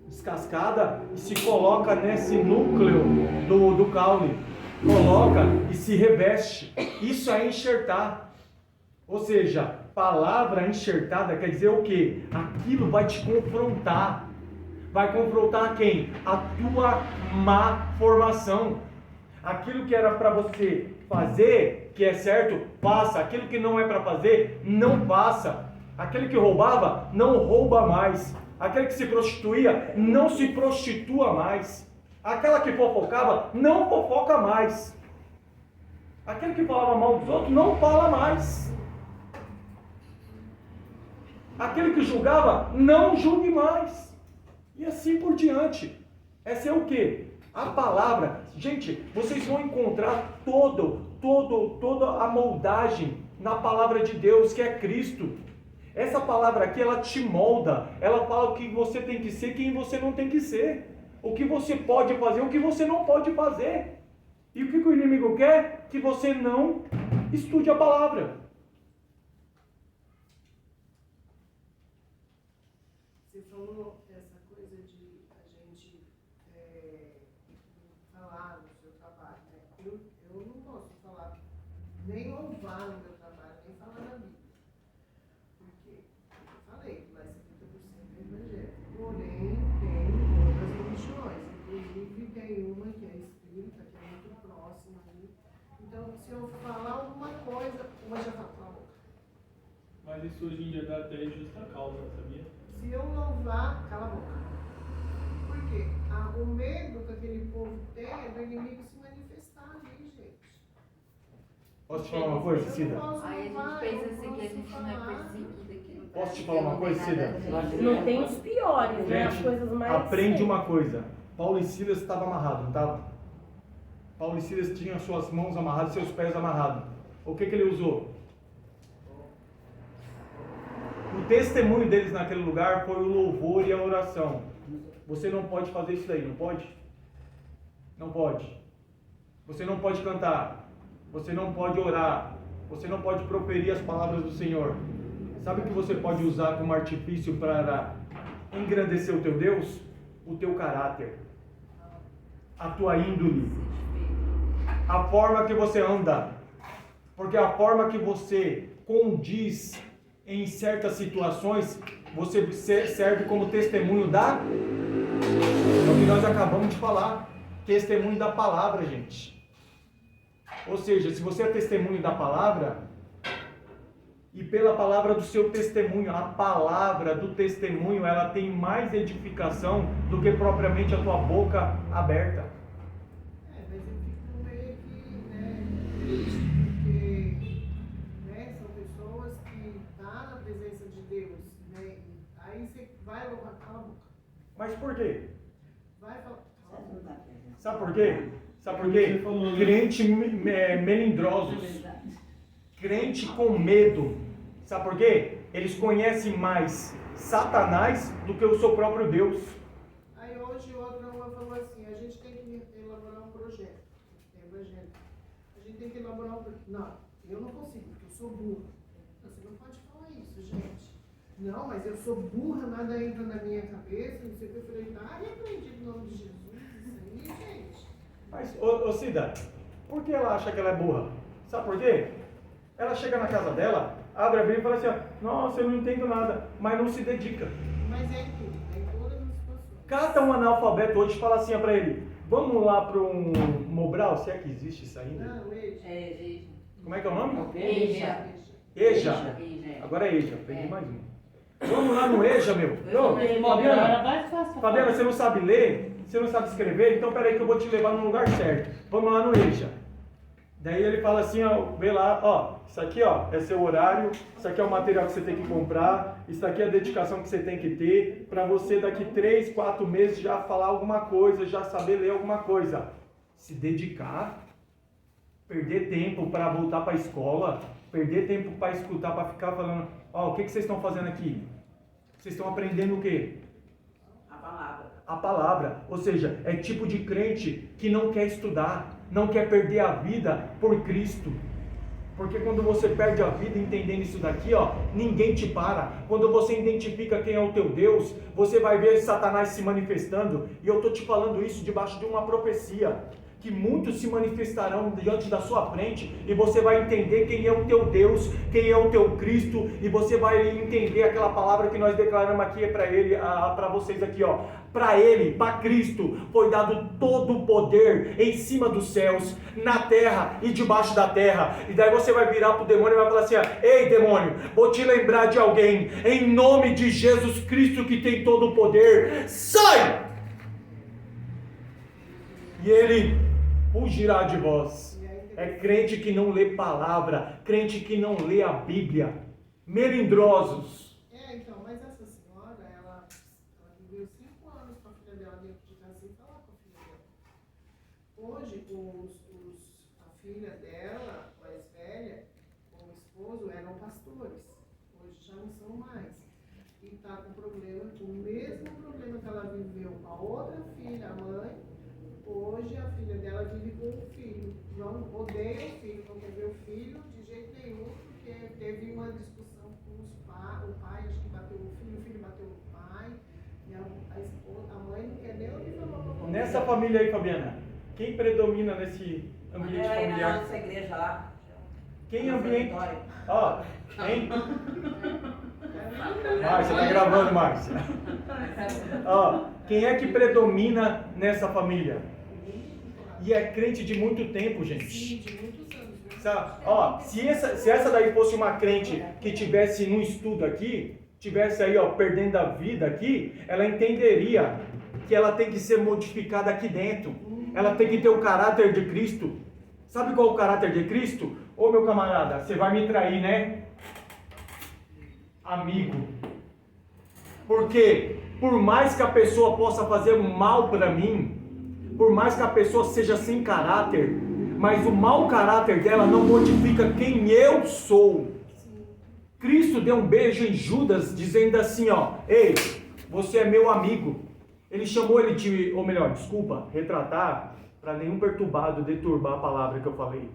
descascada, e se coloca nesse núcleo do caule. Coloca e se reveste. Isso é enxertar. Ou seja, palavra enxertada quer dizer o quê? Aquilo vai te confrontar. Vai confrontar quem? A tua má formação. Aquilo que era para você fazer, que é certo, passa. Aquilo que não é para fazer, não passa. Aquele que roubava, não rouba mais. Aquele que se prostituía, não se prostitua mais. Aquela que fofocava, não fofoca mais. Aquele que falava mal dos outros, não fala mais. Aquele que julgava, não julgue mais. E assim por diante. Essa é o quê? A palavra. Gente, vocês vão encontrar toda a moldagem na palavra de Deus, que é Cristo. Essa palavra aqui, ela te molda. Ela fala o que você tem que ser, quem você não tem que ser. O que você pode fazer, o que você não pode fazer. E o que o inimigo quer? Que você não estude a palavra. Você falou essa coisa de a gente falar no seu trabalho, né? Eu não posso falar, nem louvar no meu trabalho, nem falar na Bíblia. Por quê? Eu falei, mais 70% é evangélico. Porém, tem outras religiões. Inclusive, tem uma que é espírita, que é muito próxima ali. Então, se eu falar alguma coisa, uma já fala, cala a boca. Mas isso hoje em dia dá até justa causa, sabia? Se eu louvar, cala a boca. Por quê? O medo que aquele povo tem é do inimigo se manifestar ali, gente. Posso te falar uma coisa, Cida? Aí a gente pensa assim que a gente não é perseguido aqui no Posso te falar uma coisa, Cida? Não tem os piores, né? As coisas mais... Aprende uma coisa. Paulo e Silas estavam amarrados, não estava? Paulo e Silas tinham suas mãos amarradas e seus pés amarrados. O que ele usou? O testemunho deles naquele lugar foi o louvor e a oração. Você não pode fazer isso daí, não pode? Não pode. Você não pode cantar. Você não pode orar. Você não pode proferir as palavras do Senhor. Sabe o que você pode usar como artifício para engrandecer o teu Deus? O teu caráter. A tua índole. A forma que você anda. Porque a forma que você condiz em certas situações, você serve como testemunho da... É o que nós acabamos de falar. Testemunho da palavra, gente. Ou seja, se você é testemunho da palavra, e pela palavra do seu testemunho, a palavra do testemunho, ela tem mais edificação do que propriamente a tua boca aberta. Mas eu fico meio que triste, porque são pessoas que estão na presença de Deus, né? Aí você vai louvar, cala a boca. Mas por quê? Vai falar, cala a boca. Sabe por quê? Sabe por quê? Crente melindrosos. Crente com medo. Sabe por quê? Eles conhecem mais Satanás do que o seu próprio Deus. Aí hoje outra uma falou assim, a gente tem que elaborar um projeto evangélico. A gente tem que elaborar um projeto. Não, eu não consigo, porque eu sou burra. Você não pode falar isso, gente. Não, mas eu sou burra, nada entra na minha cabeça, não sei o que. Eu falei, aprendi no nome de Jesus, isso aí, gente. Mas, ô Cida, por que ela acha que ela é burra? Sabe por quê? Ela chega na casa dela, abre a Bíblia e fala assim, nossa, eu não entendo nada, mas não se dedica. Mas é em tudo, é em todas as situações. Cata um analfabeto hoje e fala assim para ele, vamos lá para um Mobral, se é que existe isso ainda? Não, EJA. Como é que é o nome? EJA. EJA. Agora é EJA, peguei mais um. Vamos lá no EJA, meu. Fabiana, você não sabe ler? Você não sabe escrever? Então peraí que eu vou te levar no lugar certo. Vamos lá no EJA. Daí ele fala assim, ó, vê lá, ó, isso aqui, ó, é seu horário, isso aqui é o material que você tem que comprar, isso aqui é a dedicação que você tem que ter, para você daqui 3, 4 meses já falar alguma coisa, já saber ler alguma coisa. Se dedicar, perder tempo para voltar para a escola, perder tempo para escutar, para ficar falando, ó, o que vocês estão fazendo aqui? Vocês estão aprendendo o quê? A palavra, ou seja, é tipo de crente que não quer estudar, não quer perder a vida por Cristo. Porque quando você perde a vida entendendo isso daqui, ó, ninguém te para. Quando você identifica quem é o teu Deus, você vai ver Satanás se manifestando. E eu estou te falando isso debaixo de uma profecia. Que muitos se manifestarão diante da sua frente e você vai entender quem é o teu Deus, quem é o teu Cristo, e você vai entender aquela palavra que nós declaramos aqui para ele, para vocês aqui, ó. Para ele, para Cristo, foi dado todo o poder em cima dos céus, na terra e debaixo da terra. E daí você vai virar para o demônio e vai falar assim, ó, ei demônio, vou te lembrar de alguém, em nome de Jesus Cristo que tem todo o poder, sai! E ele fugirá de vós. É crente que não lê palavra, crente que não lê a Bíblia, melindrosos. Então, mas essa senhora, ela viveu 5 anos com a filha dela dentro de casa sem falar com a filha dela. Hoje, a filha dela, mais velha, com o esposo, eram pastores. Hoje já não são mais. E está com problema, o mesmo problema que ela viveu com a outra filha, a mãe. Hoje a filha dela vive com o filho. Não odeia o filho, não quer ver o filho de jeito nenhum, porque teve uma discussão com o pai, acho que bateu o filho bateu no pai, e a mãe não quer nem ouvir falar. Nessa família aí, Fabiana, quem predomina nesse ambiente familiar? Na nossa igreja lá. Quem ambiente? Ó, quem? Márcia, tá gravando, Márcia. Ó, quem é que predomina nessa família? E é crente de muito tempo, gente. Sim, de muitos anos. Sabe? Ó, se essa daí fosse uma crente que tivesse num estudo aqui, tivesse aí, ó, perdendo a vida aqui, ela entenderia que ela tem que ser modificada aqui dentro. Ela tem que ter o caráter de Cristo. Sabe qual é o caráter de Cristo? Ô meu camarada, você vai me trair, né? Amigo. Porque por mais que a pessoa possa fazer mal para mim, por mais que a pessoa seja sem caráter, mas o mau caráter dela não modifica quem eu sou. Cristo deu um beijo em Judas, dizendo assim, ó, ei, você é meu amigo. Ele chamou ele de, ou melhor, desculpa, retratar, para nenhum perturbado deturbar a palavra que eu falei.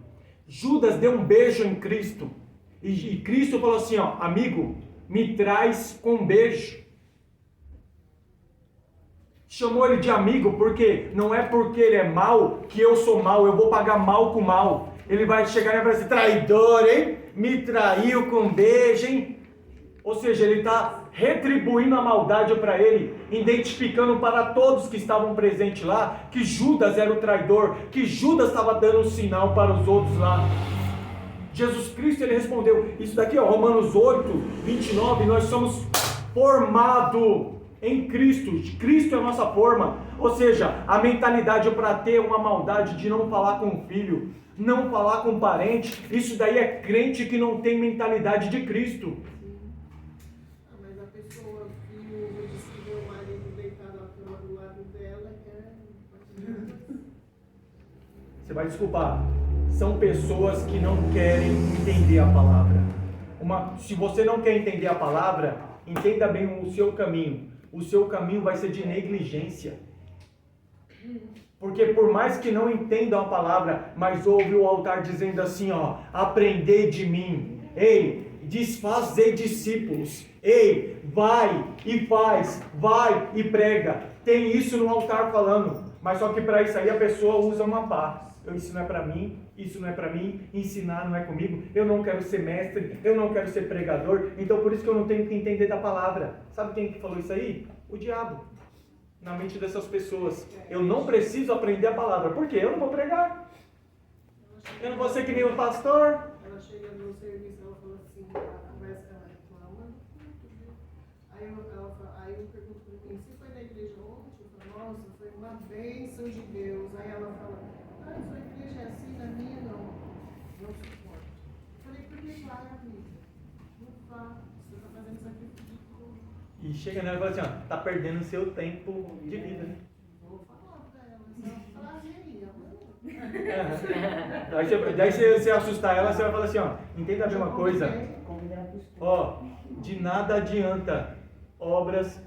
Judas deu um beijo em Cristo, e Cristo falou assim, ó, amigo, me traz com um beijo. Chamou ele de amigo porque não é porque ele é mau que eu sou mau, eu vou pagar mal com mal. Ele vai chegar e vai dizer, traidor, hein? Me traiu com um beijo, hein? Ou seja, ele está retribuindo a maldade para ele, identificando para todos que estavam presentes lá, que Judas era o traidor, que Judas estava dando um sinal para os outros lá. Jesus Cristo, ele respondeu, isso daqui, ó, Romanos 8, 29, nós somos formados em Cristo, Cristo é a nossa forma, ou seja, a mentalidade para ter uma maldade de não falar com o filho, não falar com o parente, isso daí é crente que não tem mentalidade de Cristo. Mas a pessoa viu, disse que meu marido deitado na cama do lado dela, Você vai desculpar, são pessoas que não querem entender a palavra. Se você não quer entender a palavra, entenda bem o seu caminho. O seu caminho vai ser de negligência. Porque por mais que não entendam a palavra, mas ouve o altar dizendo assim, ó, aprendei de mim. Ei, desfazei discípulos. Ei, vai e faz, vai e prega. Tem isso no altar falando. Mas só que para isso aí a pessoa usa uma pá. Isso não é para mim, isso não é para mim, ensinar não é comigo, eu não quero ser mestre, eu não quero ser pregador, então por isso que eu não tenho que entender da palavra. Sabe quem que falou isso aí? O diabo. Na mente dessas pessoas. Eu não preciso aprender a palavra, por quê? Eu não vou pregar. Eu não vou ser que nem o pastor. Ela chega no serviço, ela fala assim, a conversa ela reclama do culto, viu? Aí eu pergunto para mim, você foi na igreja ontem? Eu falo, nossa, foi uma bênção de Deus. Aí ela fala, sua igreja é assim, na minha não. não suporto. Falei, por que vai, amiga? Não vá, você está fazendo sacrifício. E chega nela e fala assim, ó, tá perdendo o seu tempo de vida, né? Vou falar pra ela, mas ela vai falar, Daí você assustar ela, você vai falar assim, ó, entenda bem uma coisa, ó, de nada adianta obras,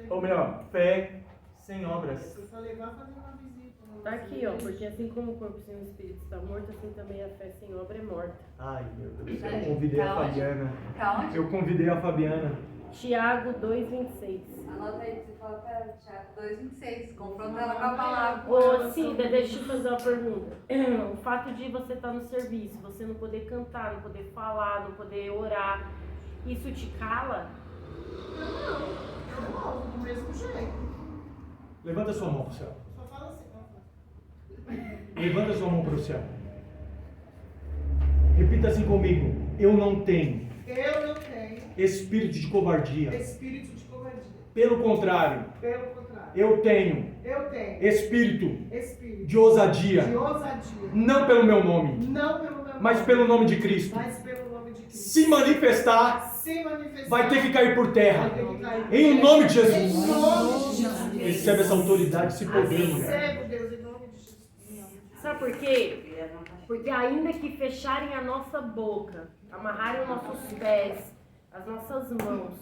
ou melhor, fé sem obras. Eu falei, vai fazer uma visita. Tá aqui, ó, porque assim como o corpo sem o espírito está morto, assim também a fé sem obra é morta. Ai, meu Deus do céu, eu convidei a Fabiana. Tá onde? Eu convidei a Fabiana. Tiago 2,26. Anota aí, você fala pra ela, Tiago 2,26. Confronta ela com a palavra. Ô, Cida, deixa eu te fazer uma pergunta. O fato de você estar no serviço, você não poder cantar, não poder falar, não poder orar, isso te cala? Não, eu volto do mesmo jeito. Levanta sua mão pro céu. Só fala assim, ó. Levanta sua mão pro céu. Repita assim comigo. Eu não tenho Eu não tenho espírito de covardia. espírito de covardia. Pelo contrário, Pelo contrário, eu tenho eu tenho espírito espírito de ousadia. de ousadia. Não pelo meu nome, Não pelo meu mas nome, pelo nome de Cristo. mas pelo nome de Cristo. Se manifestar, Se manifestar, vai ter que cair por terra. vai ter que cair. Em nome de Em Jesus. nome de Jesus. Recebe essa autoridade, esse poder, mulher. Recebe, Deus, em nome de Jesus. Sabe por quê? Porque ainda que fecharem a nossa boca, amarrarem os nossos pés, as nossas mãos,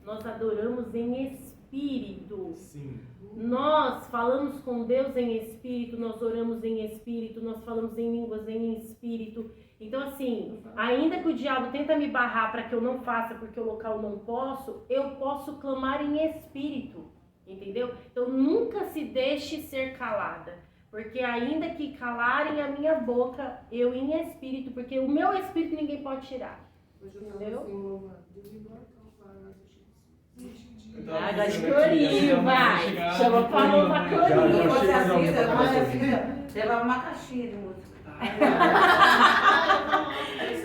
nós adoramos em espírito. Sim. Nós falamos com Deus em espírito, nós oramos em espírito, nós falamos em línguas em espírito. Então assim, ainda que o diabo tenta me barrar para que eu não faça porque o local não posso, eu posso clamar em espírito, entendeu? Então nunca se deixe ser calada, porque ainda que calarem a minha boca, eu em espírito, porque o meu espírito ninguém pode tirar. Hoje eu tava Entendeu? assim, louvando. Desligou então, para Água de corinho, vai! Chama pra louvar Se corinho. fosse chega, assim, não, você não, levava uma caixinha de música.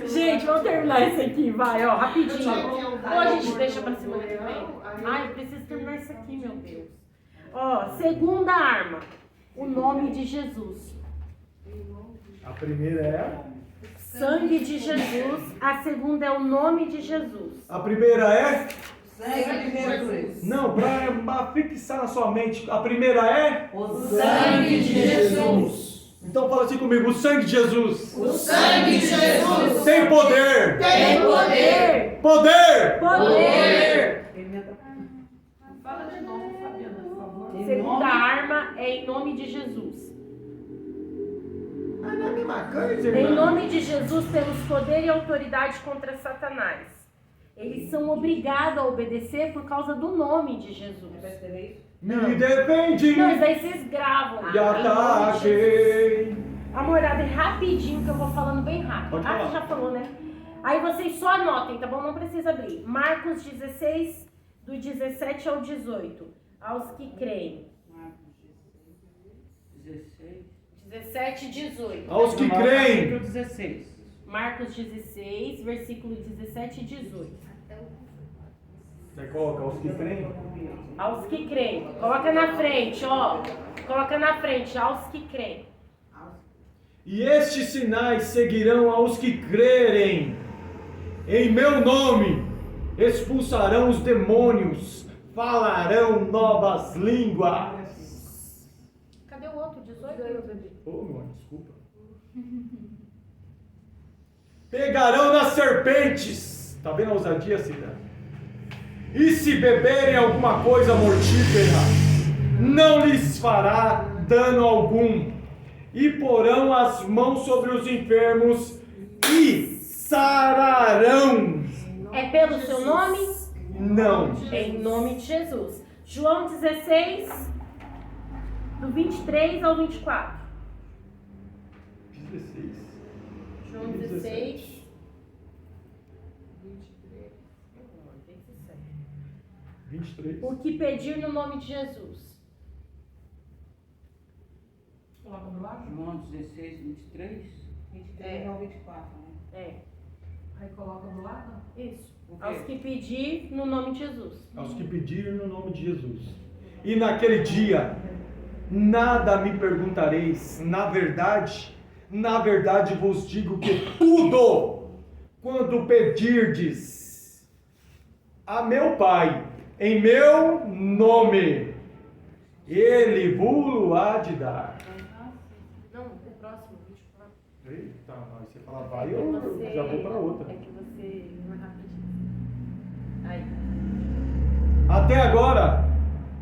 Gente, vamos terminar isso aqui, vai, ó, rapidinho. Ou a gente deixa pra semana que vem? Ai, eu preciso terminar isso aqui, meu Deus. Ó, segunda arma, o nome de Jesus. A primeira é? Sangue de Jesus, a segunda é o nome de Jesus. A primeira é? Sangue de Jesus. Não, pra fixar na sua mente. A primeira é? O sangue de Jesus. Então fala assim comigo, o sangue de Jesus. O sangue de Jesus Tem poder. Tem poder! Poder. Poder! Fala de novo, Fabiana, por favor. Segunda arma é em nome de Jesus. Ah, não é a mesma coisa, Em irmão. nome de Jesus temos poder e autoridade contra Satanás. Eles são obrigados a obedecer por causa do nome de Jesus. Me defende Não, isso aí vocês gravam. e Em nome de Jesus. ataquei. Amorada, é rapidinho que eu vou falando bem rápido. Pode Ah, falar. você já falou, né? Aí vocês só anotem, tá bom? Não precisa abrir. Marcos 16, do 17 ao 18. Aos que creem. 17 e 18. Aos que creem. Capítulo 16. Marcos 16, versículo 17 e 18. Você coloca aos que creem? Aos que creem. Coloca na frente, ó. Coloca na frente, aos que creem. E estes sinais seguirão aos que crerem. Em meu nome expulsarão os demônios, falarão novas línguas. Cadê o outro? 18? Ô, meu anjo, desculpa. Pegarão nas serpentes. Tá vendo a ousadia, Cida? E se beberem alguma coisa mortífera, não lhes fará dano algum. E porão as mãos sobre os enfermos e sararão. É pelo seu nome? Não. Em nome de Jesus. João 16, do 23 ao 24. 16. João 16. 23. O que pedir no nome de Jesus. Coloca do lado. João 16, 23. 23 ao 24, né? É, Aí coloca do lado. isso. O quê? Aos que pedir no nome de Jesus. Aos que pedirem no nome de Jesus. E naquele dia, nada me perguntareis. Na verdade, Na verdade vos digo que tudo, quando pedirdes a meu Pai, em meu nome, Ele vos há de dar. Não, o próximo, deixa eu falar. Eita, mas você fala vai, eu já vou para outra. É que você não é rapidinho. Aí. Até agora,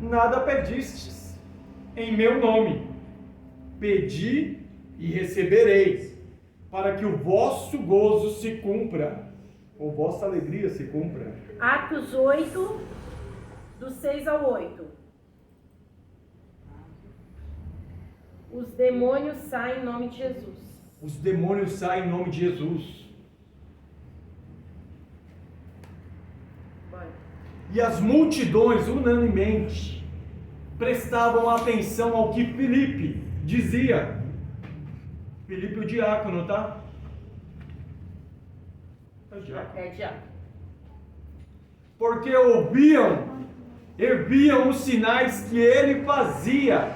nada pedistes em meu nome. Pedi e recebereis, para que o vosso gozo se cumpra, ou vossa alegria se cumpra. Atos 8, do 6 ao 8. Os demônios saem em nome de Jesus. Os demônios saem em nome de Jesus. Vai. E as multidões, unanimemente, prestavam atenção ao que Filipe dizia. Filipe o diácono, tá? É o diácono. É diácono. Porque ouviam e viam os sinais que ele fazia.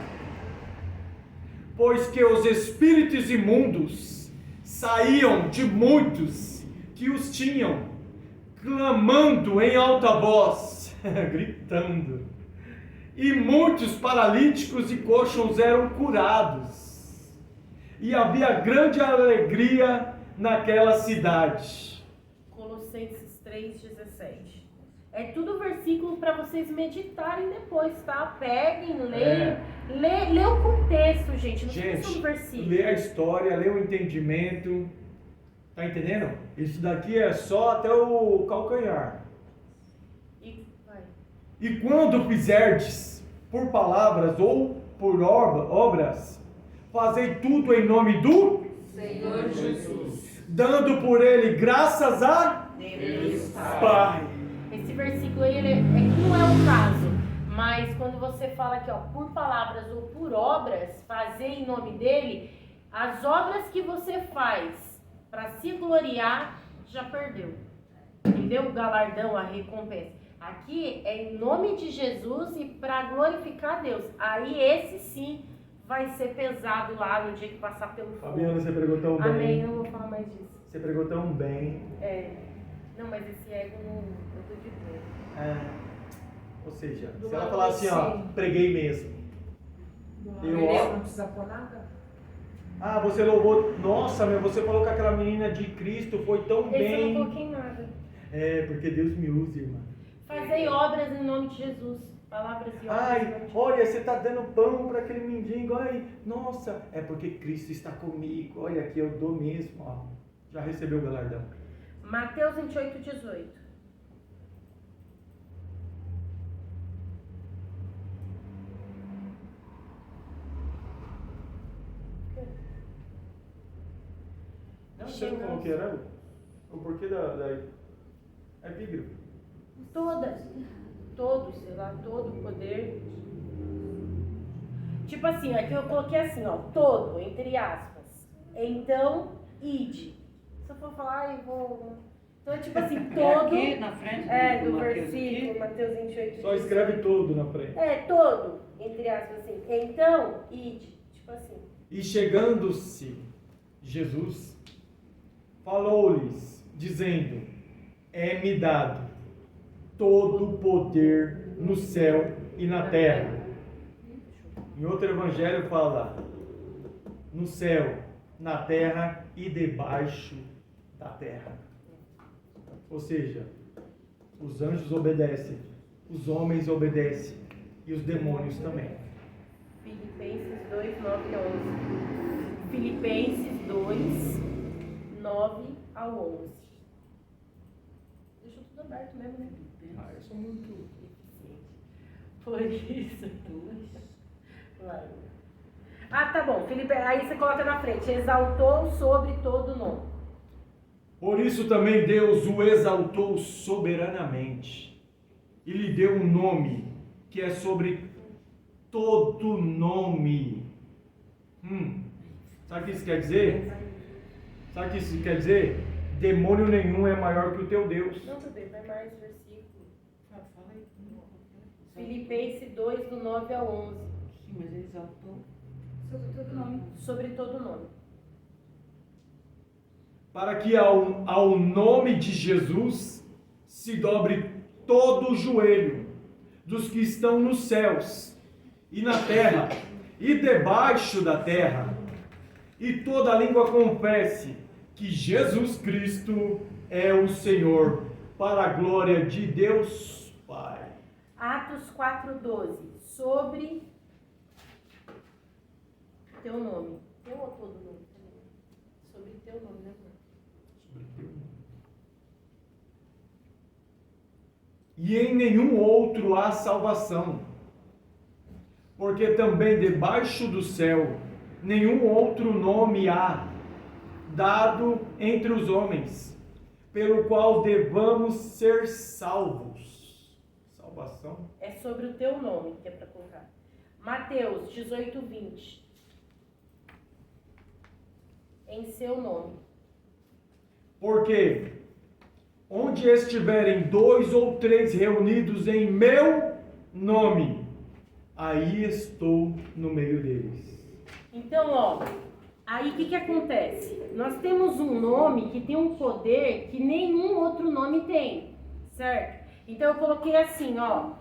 Pois que os espíritos imundos saíam de muitos que os tinham, clamando em alta voz, gritando. E muitos paralíticos e coxos eram curados. E havia grande alegria naquela cidade. Colossenses 3,17. É tudo versículo para vocês meditarem depois, tá? Peguem, leiam. Lê o contexto, gente. Não fica só no versículo. Lê a história, lê o entendimento. Tá entendendo? Isso daqui é só até o calcanhar. E quando fizerdes por palavras ou por obras, fazei tudo em nome do Senhor Jesus, dando por ele graças a Deus Pai. Esse versículo aí, é que não é o caso, mas quando você fala aqui, ó, por palavras ou por obras, fazer em nome dele, as obras que você faz para se gloriar, já perdeu. Entendeu? O galardão, a recompensa. Aqui é em nome de Jesus e para glorificar a Deus. Aí esse sim vai ser pesado lá no dia que passar pelo fogo. Fabiana, você pregou tão bem. Amém, não vou falar mais disso. Você pregou tão bem. Não, mas esse ego não, eu tô de boa. Ou seja, se ela falar assim, ó, preguei mesmo. Não precisa pôr nada? Você louvou. Nossa, você falou que aquela menina de Cristo foi tão Esse bem. eu não coloquei nada. Porque Deus me usa, irmã. Fazei obras em nome de Jesus. Palavras e obras. Olha, você está dando pão para aquele mendigo. Nossa, é porque Cristo está comigo. Olha aqui, eu dou mesmo. Ó. Já recebeu o galardão. Mateus 28, 18. Não, você não falou que era o porquê da epígrafe? Todos, sei lá, todo o poder. Tipo assim, aqui eu coloquei assim, ó, todo, entre aspas. Então, ide. Se eu for falar, eu vou... Então, tipo assim, todo... Aqui na frente do versículo, Mateus 28. Só escreve todo na frente. Todo, entre aspas, assim. Então, ide. Tipo assim. E chegando-se Jesus, falou-lhes, dizendo, é-me dado todo o poder no céu e na terra. Em outro evangelho fala, no céu, na terra e debaixo da terra. Ou seja, os anjos obedecem, os homens obedecem e os demônios também. Filipenses 2, 9 a 11. Filipenses 2, 9 ao 11. Deixou tudo aberto mesmo, né? Eu sou muito eficiente. Por isso. Tá bom. Filipe, aí você coloca na frente. Exaltou sobre todo nome. Por isso também Deus o exaltou soberanamente e lhe deu um nome que é sobre todo nome. Sabe o que isso quer dizer? Sabe o que isso quer dizer? Demônio nenhum é maior que o teu Deus. Não, bebê, vai mais versículo. Fala aí. Filipenses 2, do 9 ao 11. Sim, mas ele exaltou sobre todo nome. Sobre todo nome. para que ao nome de Jesus se dobre todo o joelho dos que estão nos céus e na terra e debaixo da terra, e toda língua confesse que Jesus Cristo é o Senhor, para a glória de Deus Pai. Atos 4:12. Sobre teu nome. Teu ou todo nome também? Sobre teu nome, né, amor? Sobre teu nome. E em nenhum outro há salvação, porque também debaixo do céu nenhum outro nome há dado entre os homens, pelo qual devamos ser salvos. Salvação é sobre o teu nome que é para colocar. Mateus 18:20. Em seu nome. Porque onde estiverem 2 ou 3 reunidos em meu nome, aí estou no meio deles. Então, ó, aí o que acontece? Nós temos um nome que tem um poder que nenhum outro nome tem, certo? Então eu coloquei assim, ó.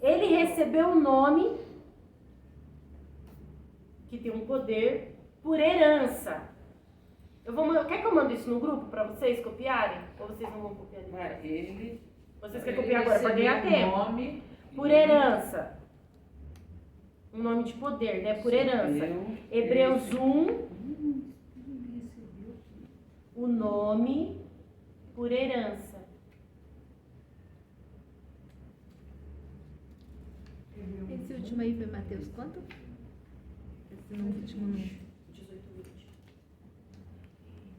Ele recebeu um nome que tem um poder por herança. Quer que eu mando isso no grupo para vocês copiarem? Ou vocês não vão copiar? Vocês querem copiar agora para ganhar tempo? Por herança. Um nome de poder, né? Por herança. Hebreus 1. O nome por herança. Esse último aí foi Mateus quanto? Esse último não.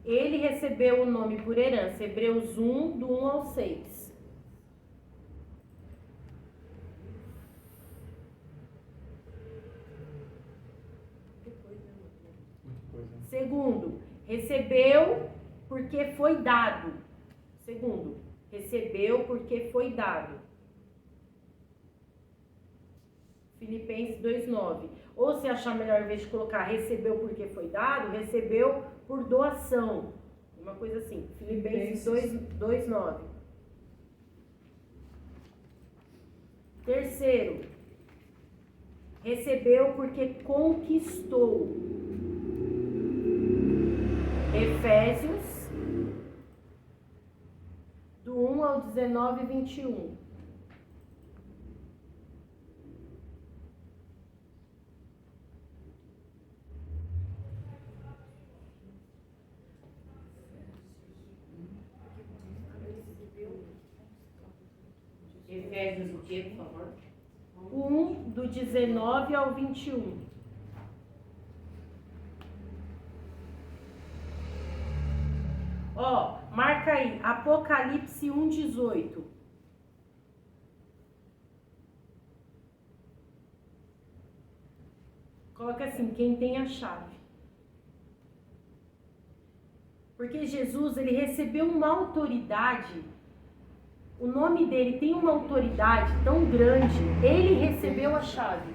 Ele recebeu o nome por herança. Hebreus 1, do 1 ao 6. Segundo, recebeu porque foi dado. Segundo, recebeu porque foi dado. Filipenses 2:9. Ou se achar melhor, em vez de colocar recebeu porque foi dado, recebeu por doação. Uma coisa assim. Filipenses 2:9. Terceiro, recebeu porque conquistou. Efésios, do 1 ao 19 e 21. Efésios o quê, por favor? 1, do 19 ao 21. Ó, marca aí, Apocalipse 1:18. Coloca assim, quem tem a chave. Porque Jesus, ele recebeu uma autoridade. O nome dele tem uma autoridade tão grande. Ele recebeu a chave.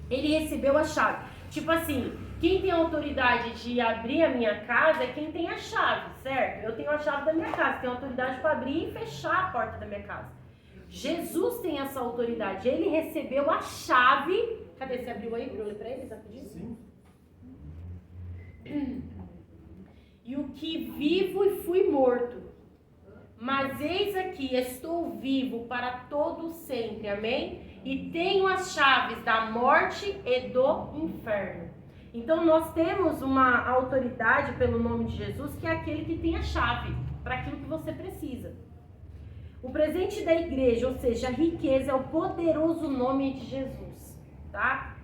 Ele recebeu a chave. Tipo assim, quem tem autoridade de abrir a minha casa é quem tem a chave, certo? Eu tenho a chave da minha casa, tenho autoridade para abrir e fechar a porta da minha casa. Jesus tem essa autoridade. Ele recebeu a chave. Cadê? Você abriu aí? Abriu para ele? Tá pedindo? Sim. E o que vivo e fui morto. Mas eis aqui, estou vivo para todo sempre, amém? E tenho as chaves da morte e do inferno. Então nós temos uma autoridade pelo nome de Jesus, que é aquele que tem a chave para aquilo que você precisa. O presente da igreja, ou seja, a riqueza, é o poderoso nome de Jesus, tá?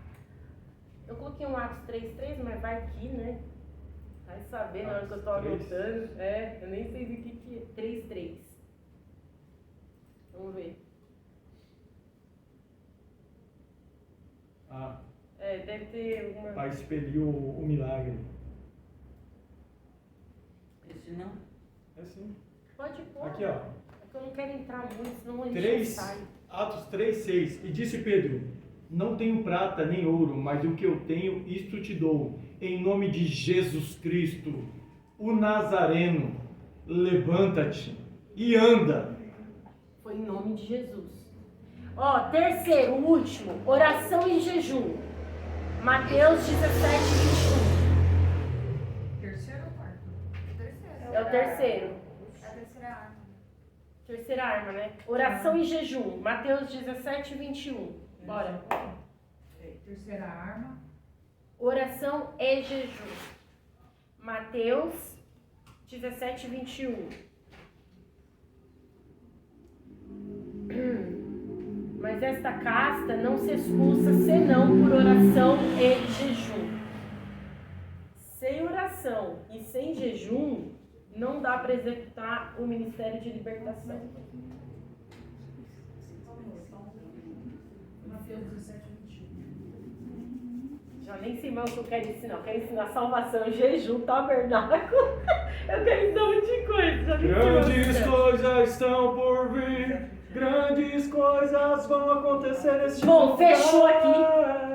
Eu coloquei um Atos 3:3, mas vai aqui, né? Vai saber na hora que eu tô anotando. Eu nem sei o que é. 3:3. Vamos ver. Deve ter uma... Para expelir o milagre. Esse não? É sim. Pode pôr. Aqui, ó. É que eu não quero entrar muito, senão a gente sai. Atos 3:6. E disse Pedro: não tenho prata nem ouro, mas o que eu tenho, isto te dou. Em nome de Jesus Cristo, o Nazareno, levanta-te e anda. Foi em nome de Jesus. Ó, terceiro, o último, oração e jejum. Mateus 17, 21. Terceiro ou quarto? Terceiro. É o terceiro. É a terceira arma. Terceira arma, né? Oração e jejum. Mateus 17, 21. Bora. Terceira arma. Oração e jejum. Mateus 17, 21. Mas esta casta não se expulsa senão por oração e jejum. Sem oração e sem jejum, não dá para executar o ministério de libertação. Mateus 17, 21. Já nem sei mais o que eu quero ensinar. Eu quero ensinar salvação, jejum, tabernáculo. Eu quero ensinar um monte de coisa. Já nem sei mais o que Grandes é. coisas estão por vir, grandes coisas vão acontecer neste Bom, lugar. fechou aqui.